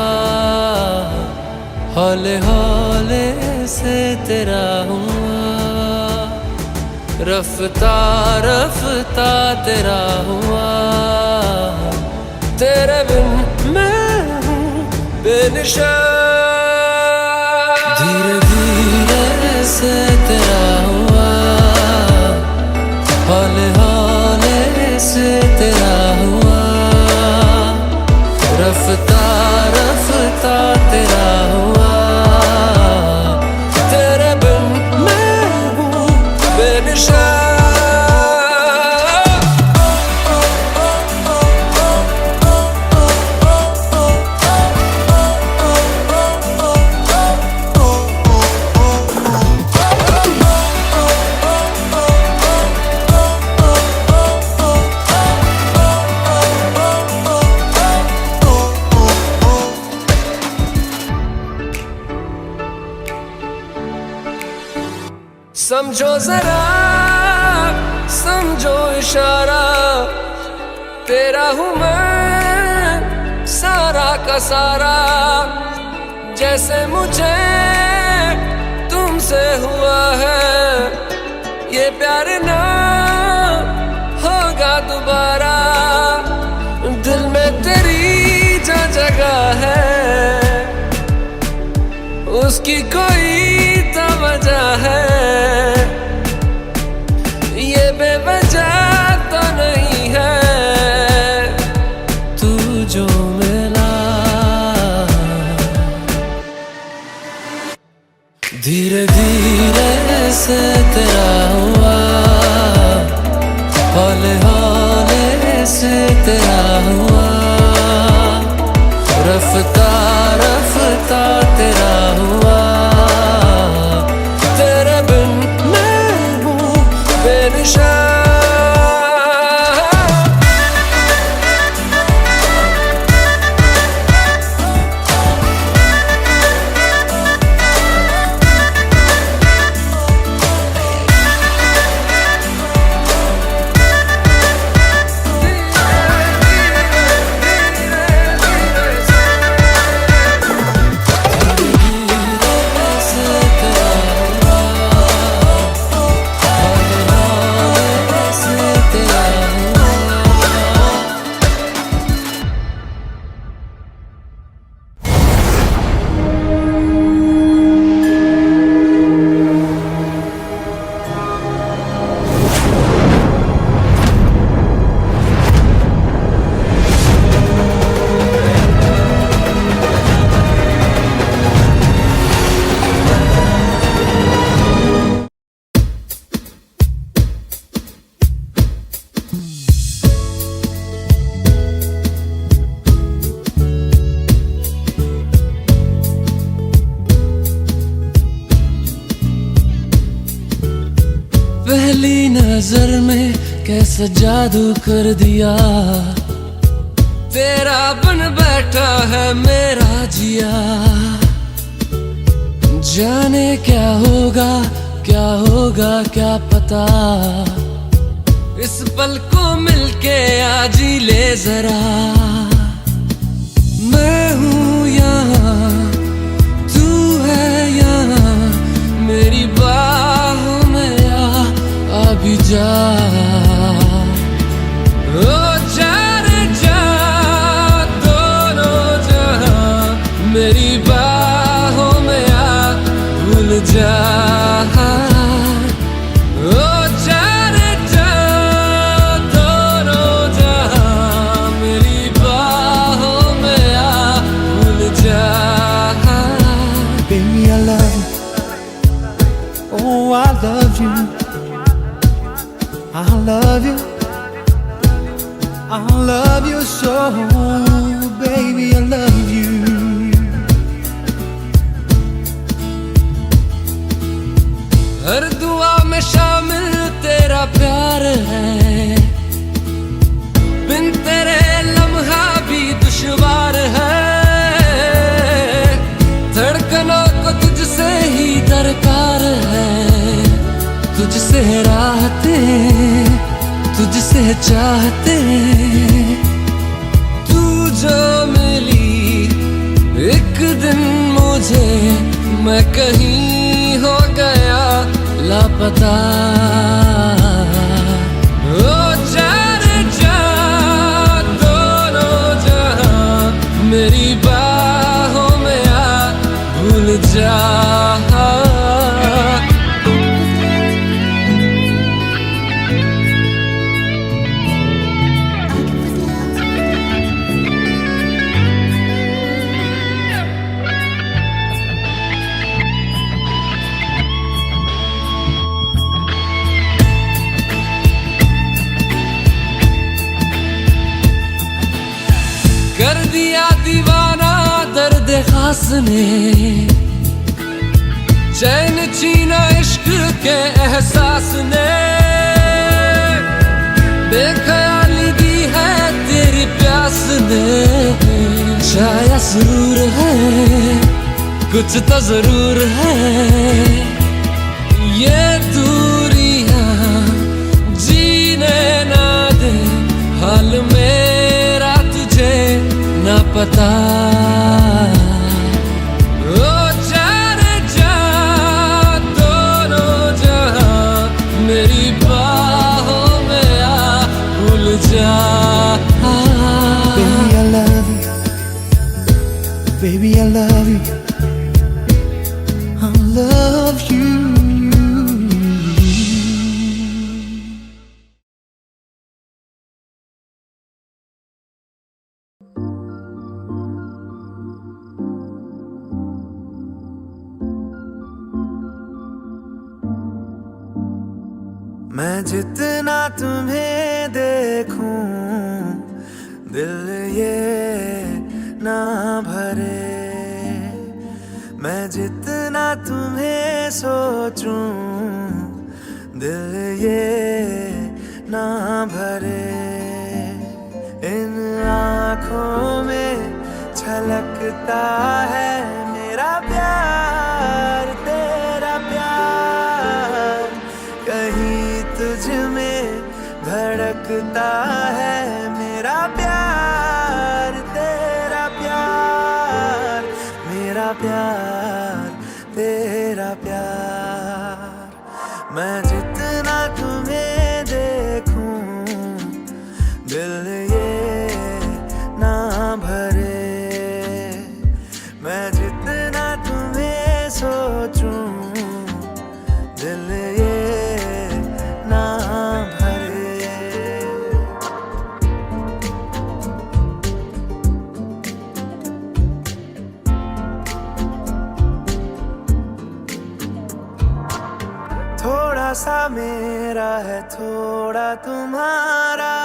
हौले हौले से तेरा हुआ, रफ्ता रफ्ता तेरा हुआ। तेरे बिन मैं हूँ बेनिशान, धीरे धीरे से तेरा हुआ, हौले हौले से तेरा हुआ, रफ्ता रफ्ता तेरा हुआ। तेरे बिन मैं हूँ बेनिशान। समझो जरा समझो इशारा, तेरा हूँ मैं सारा का सारा। जैसे मुझे तुमसे हुआ है ये प्यार ना होगा दोबारा। दिल में तेरी जो जगह है उसकी कोई तो वजह है। तेरा हुआ, हौले हौले से तेरा हुआ, रफ्ता रफ्ता तेरा हुआ, तेरे बिन मैं हूँ बेनिशान। पहली नजर में कैसा जादू कर दिया, तेरा बन बैठा है मेरा जिया। जाने क्या होगा क्या पता, इस पल को मिलके आज ही ले जरा। मैं हूँ यहाँ, तू है यहाँ, मेरी बाहों में आ भी जा। ओ जा रे जा, दोनों जहां मेरी बाहों में आ भूल जा। ओ जा रे जा, दोनों जहां मेरी बाहों में आ भूल जा। Baby, I love you. Oh, I love you. I love you. I love you so, baby, I love you. हर दुआ में शामिल तेरा प्यार है, बिन तेरे लम्हा भी दुश्वार है। धड़कनों को तुझसे ही दरकार है, तुझसे राहते, तुझसे चाहते। तू जो मिली एक दिन मुझे, मैं कहीं हो गया लापता। ओ जा रे जा, दोनों जहां मेरी बाहों में आ भूल जा। कर दिया दीवाना दर्द खास ने, चैन छीना इश्क के एहसास ने। बेख्याली दी है तेरी प्यास ने, शायद सुरूर है कुछ तो जरूर है। ये दूरियां जीने ना दे, हाल मेरा तुझे ना पता। ओ जा रे जा, दोनों जहां मेरी बाहों में आ भूल जा। Baby, I love you. Baby, I love you. I love you. मैं जितना तुम्हें देखूं दिल ये ना भरे, मैं जितना तुम्हें सोचूं दिल ये ना भरे। इन आँखों में छलकता है मेरा प्यार, तेरा प्यार, कहीं तुझ में धड़कता है मेरा प्यार, तेरा प्यार, मेरा प्यार, तेरा प्यार। मैं जितना तुम्हें देखूं दिल ये ना भरे, मैं जितना तुम्हें सोचूं दिल ये ना भरे। थोड़ा सा मेरा है थोड़ा तुम्हारा,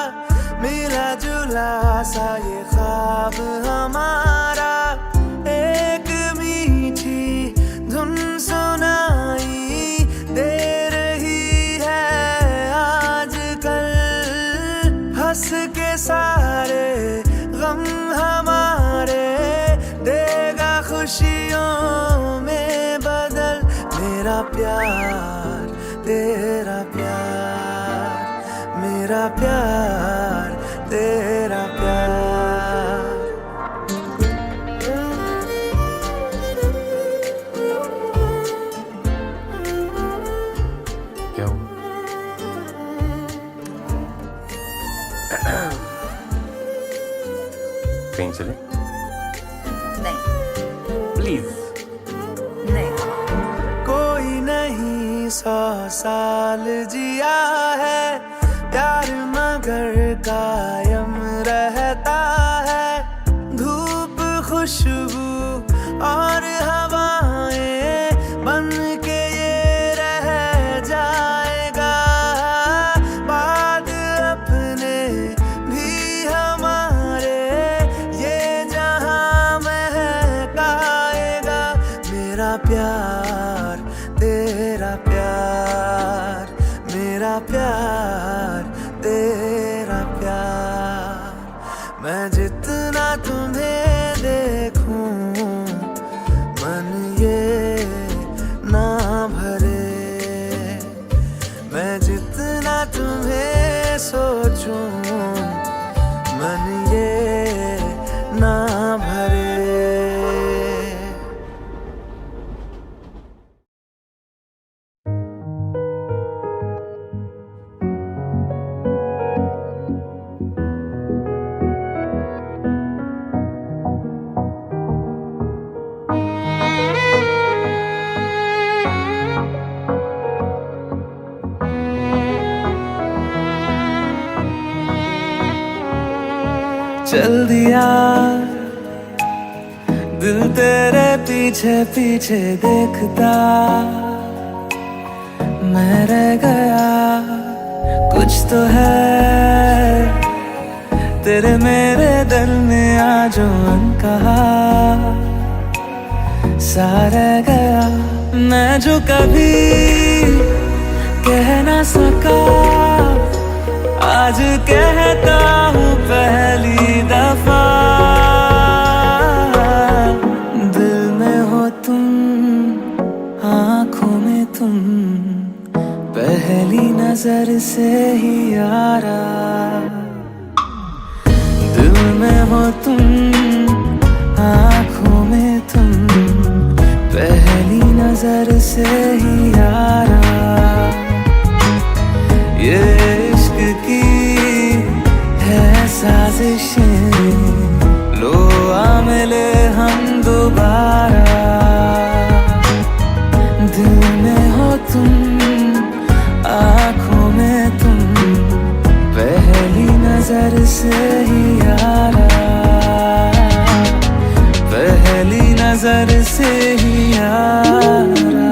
मिला जुला सा ये ख्वाब हमारा। एक मीठी धुन सुनाई दे रही है आजकल, हंस के सारे गम हमारे देगा खुशियों में बदल। मेरा प्यार, तेरा प्यार, मेरा प्यार, तेरा प्यार। क्या हुआ? कहीं चले? नहीं प्लीज। नहीं। कोई नहीं 100 साल जिया है, प्यार मगर कायम रहता है। धूप खुशबू और हवाएं बन के ये रह जाएगा, बाद अपने भी हमारे ये जहां महकाएगा। मेरा प्यार, तेरा प्यार, मेरा प्यार, तेरा प्यार। मैं जितना तुम्हें देखूं मन ये ना भरे, मैं जितना तुम्हें सोचूं मन ये ना भरे। चल दिया दिल तेरे पीछे पीछे देखता, मैं रह गया कुछ तो है तेरे मेरे दरमिया जो अनकहा सा रह गया। मैं जो कभी कह ना सका आज कहता हूँ पहली दफा। दिल में हो तुम, आँखों में तुम, पहली नजर से ही यारा। दिल में हो तुम, आँखों में तुम, पहली नजर से ही यारा। ये इश्क की है साजिशें, लो आ मिले हम दोबारा। दिल में हो तुम, आँखों में तुम, पहली नजर से ही यारा, पहली नजर से ही यारा।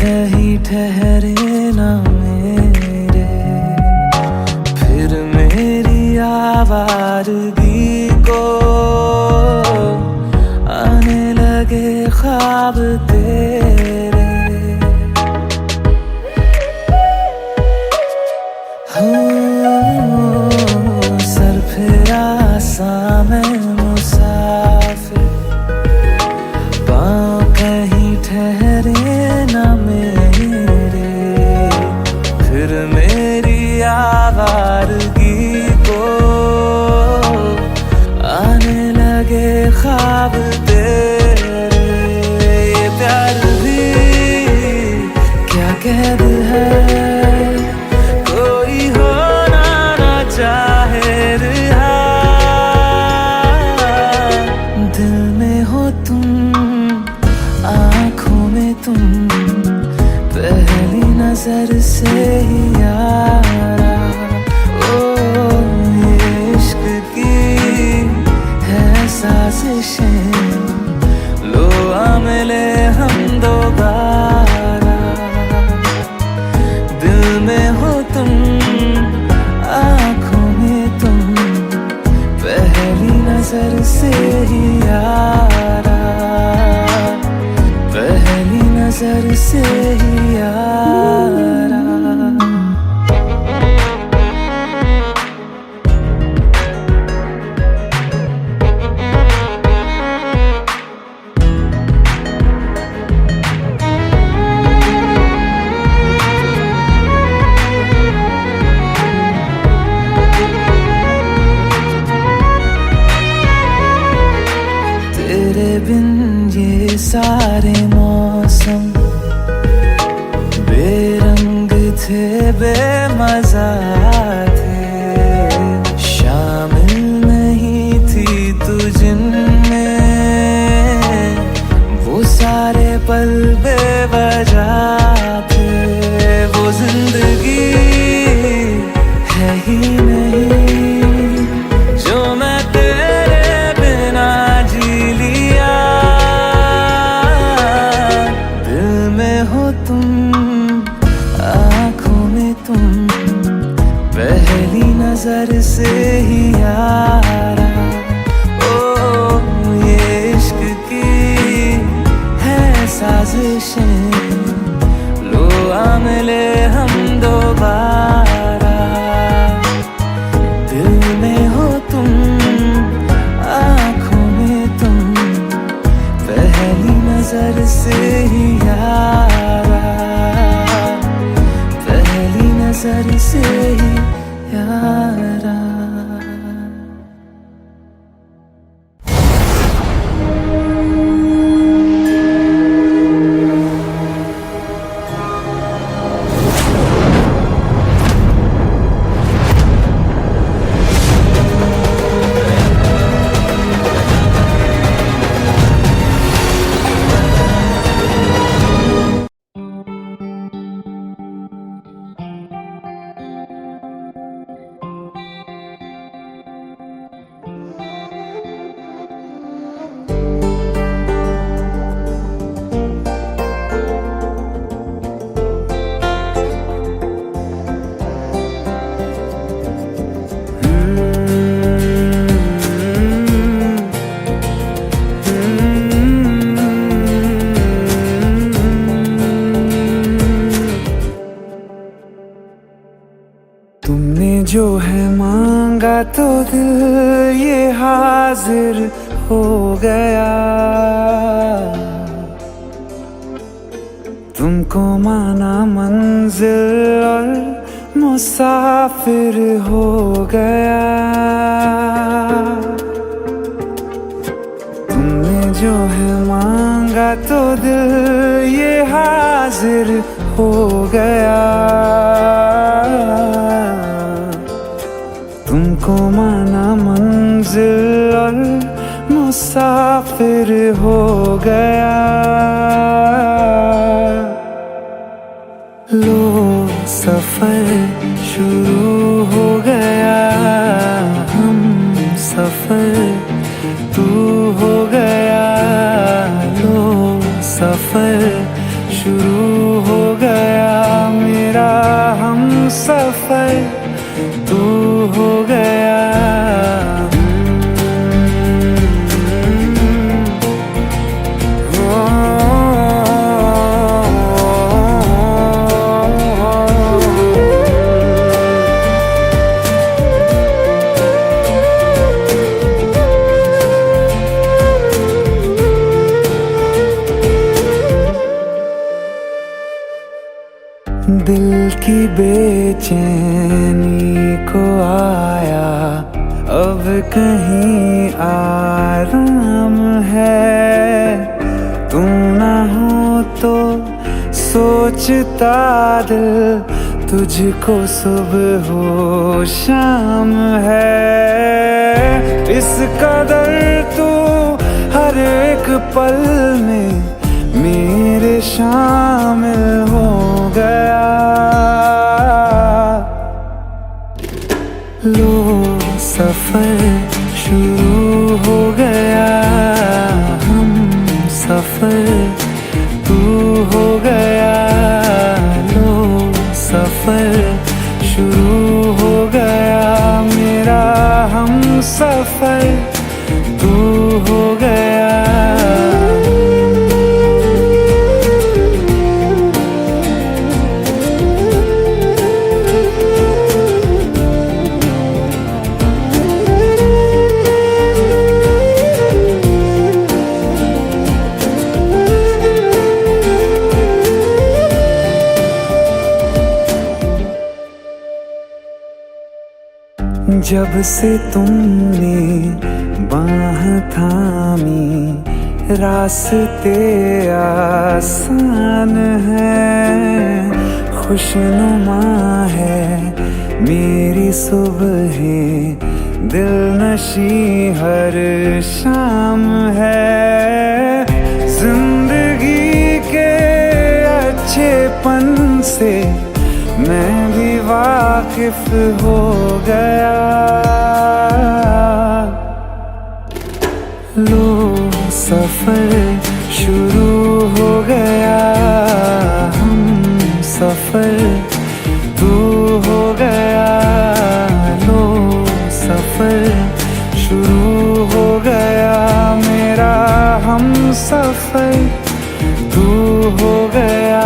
कहीं ठहरे ना मेरे, फिर मेरी आवारगी को आने लगे ख्वाब तेरे। सर फिरा सा मैं मुसाफिर, पाँव कहीं ठहरे ना मेरे, फिर मेरी आवारगी को आने लगे ख्वाब तेरे। ये प्यार भी क्या कैद है, कोई होना ना चाहे रिहा। दिल में हो तुम, आँखों में तुम, पहली नजर से ही यारा। ओ ये इश्क की है साजिशें, लो आ मिले हम दोबारा। दिल में हो तुम, आँखों में तुम, पहली नजर से ही यारा, पहली नजर से ही यारा। तेरे बिन ये सारे मौसम बेरंग थे, बेमजा थे, शामिल नहीं थी तू जिनमें, वो सारे पल बेवजह थे। वो जिंदगी है ही नहीं जो मैं तेरे बिना जी लिया। दिल में हो तुम, आँखों में तुम, पहली नजर से ही यारा। ओ ये इश्क की है साजिशें, लो आ मिले हम दोबारा। दिल में हो तुम, आँखों में तुम, पहली नजर से ही यारा, पहली नजर से ही यारा। तुमने जो है मांगा तो दिल ये हाजिर हो गया। तुमको माना मंजिल और मुसाफिर हो गया। तुमने जो है मांगा तो दिल ये हाजिर हो गया। तुमको माना मंजिल और मुसाफिर हो गया। लो सफर शुरू हो गया, हम सफर तू हो गया। लो सफर शुरू हो दिल की बेचैनी को आया अब कहीं आराम है। तुम ना हो तो सोचता दिल तुझको सुबह हो शाम है। इस कदर तू हर एक पल में मेरे शामिल हो गया। लो सफर शुरू हो गया, हम सफर तू हो गया। लो सफर शुरू हो गया, मेरा हम सफर तू हो गया। जब से तुमने बाह थामी रास्ते आसान हैं। खुशनुमा है मेरी सुबहें, दिल नशी हर शाम है। जिंदगी के अच्छेपन से मैं भी वाकिफ हो गया। लो सफर शुरू हो गया, हम सफर तू हो गया। लो सफर शुरू हो गया, मेरा हम सफर तू हो गया।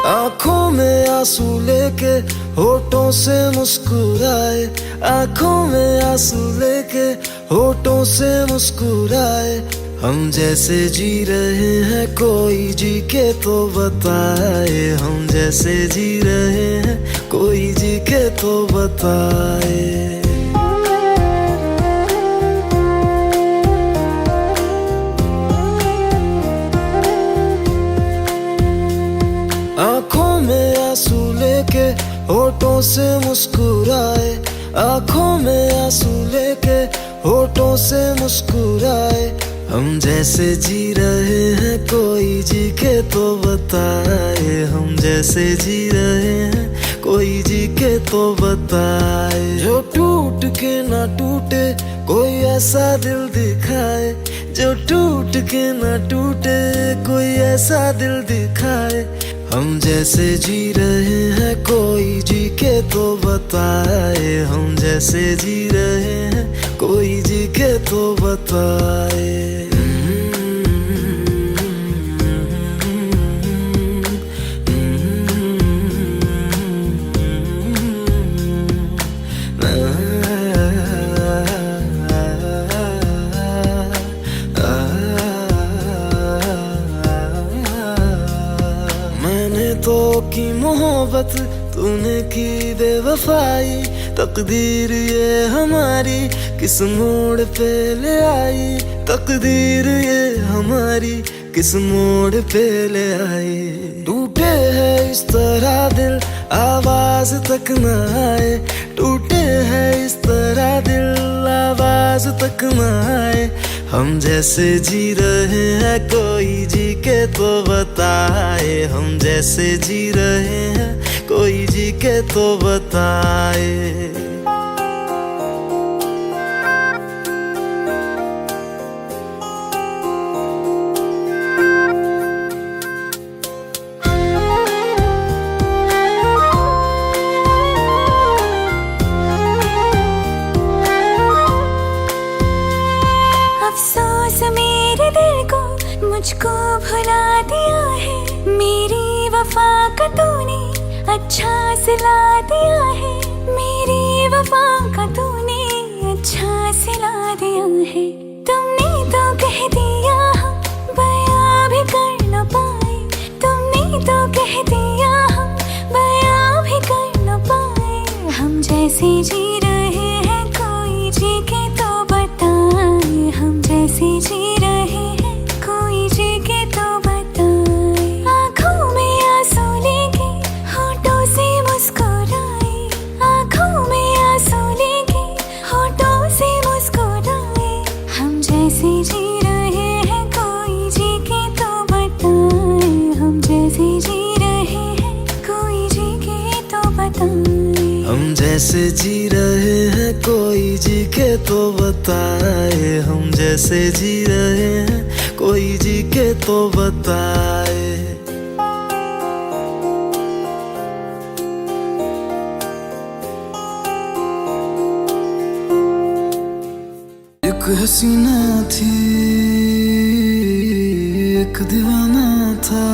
आंखों में आंसू लेके होठों से मुस्कुराए, आंखों में आंसू लेके होठों से मुस्कुराए। हम जैसे जी रहे हैं कोई जी के तो बताए, हम जैसे जी रहे हैं कोई जी के तो बताए। आंखों में आंसू लेके होठों से मुस्कुराए, आंखों में आंसू लेके होठों से मुस्कुराए। हम जैसे जी रहे हैं कोई जी के तो बताए, हम जैसे जी रहे हैं कोई जी के तो बताए। जो टूट के ना टूटे कोई ऐसा दिल दिखाए, जो टूट के ना टूटे कोई ऐसा दिल दिखाए। हम जैसे जी रहे हैं कोई जी के तो बताए, हम जैसे जी रहे हैं कोई जी के तो बताए। तो की मोहब्बत तूने की बेवफाई, तकदीर ये हमारी किस मोड़ पे ले आई, तकदीर ये हमारी किस मोड़ पे ले आई। टूटे है इस तरह दिल आवाज तक न आए, टूटे है इस तरह दिल आवाज तक न आए। हम जैसे जी रहे हैं कोई जी के तो बताए, हम जैसे जी रहे हैं कोई जी के तो बताए। अफसोस मेरे दिल को मुझको भुला दिया है, मेरी वफा का तूने अच्छा सिला दिया है, मेरी वफा का तूने अच्छा सिला दिया है। तुमने तो कह दिया हम बयां भी कर न पाए, तुमने तो कह दिया हम बयां भी कर न पाए। हम जैसे जी रहे हैं कोई जी के तो बताए, हम जैसे जी रहे हैं कोई जी के तो बताए। आँखों में आंसू लेके होठों से मुस्कुराए, आँखों में आंसू लेके होठों से मुस्कुराए। हम जैसे जी रहे हैं कोई जी के तो बताए, हम जैसे जी रहे हैं कोई जी के तो बताए। हम जैसे जी रहे हैं कोई जी के तो बताए, हम जैसे जी रहे हैं कोई जी के तो बताए। एक हसीना थी एक दीवाना था,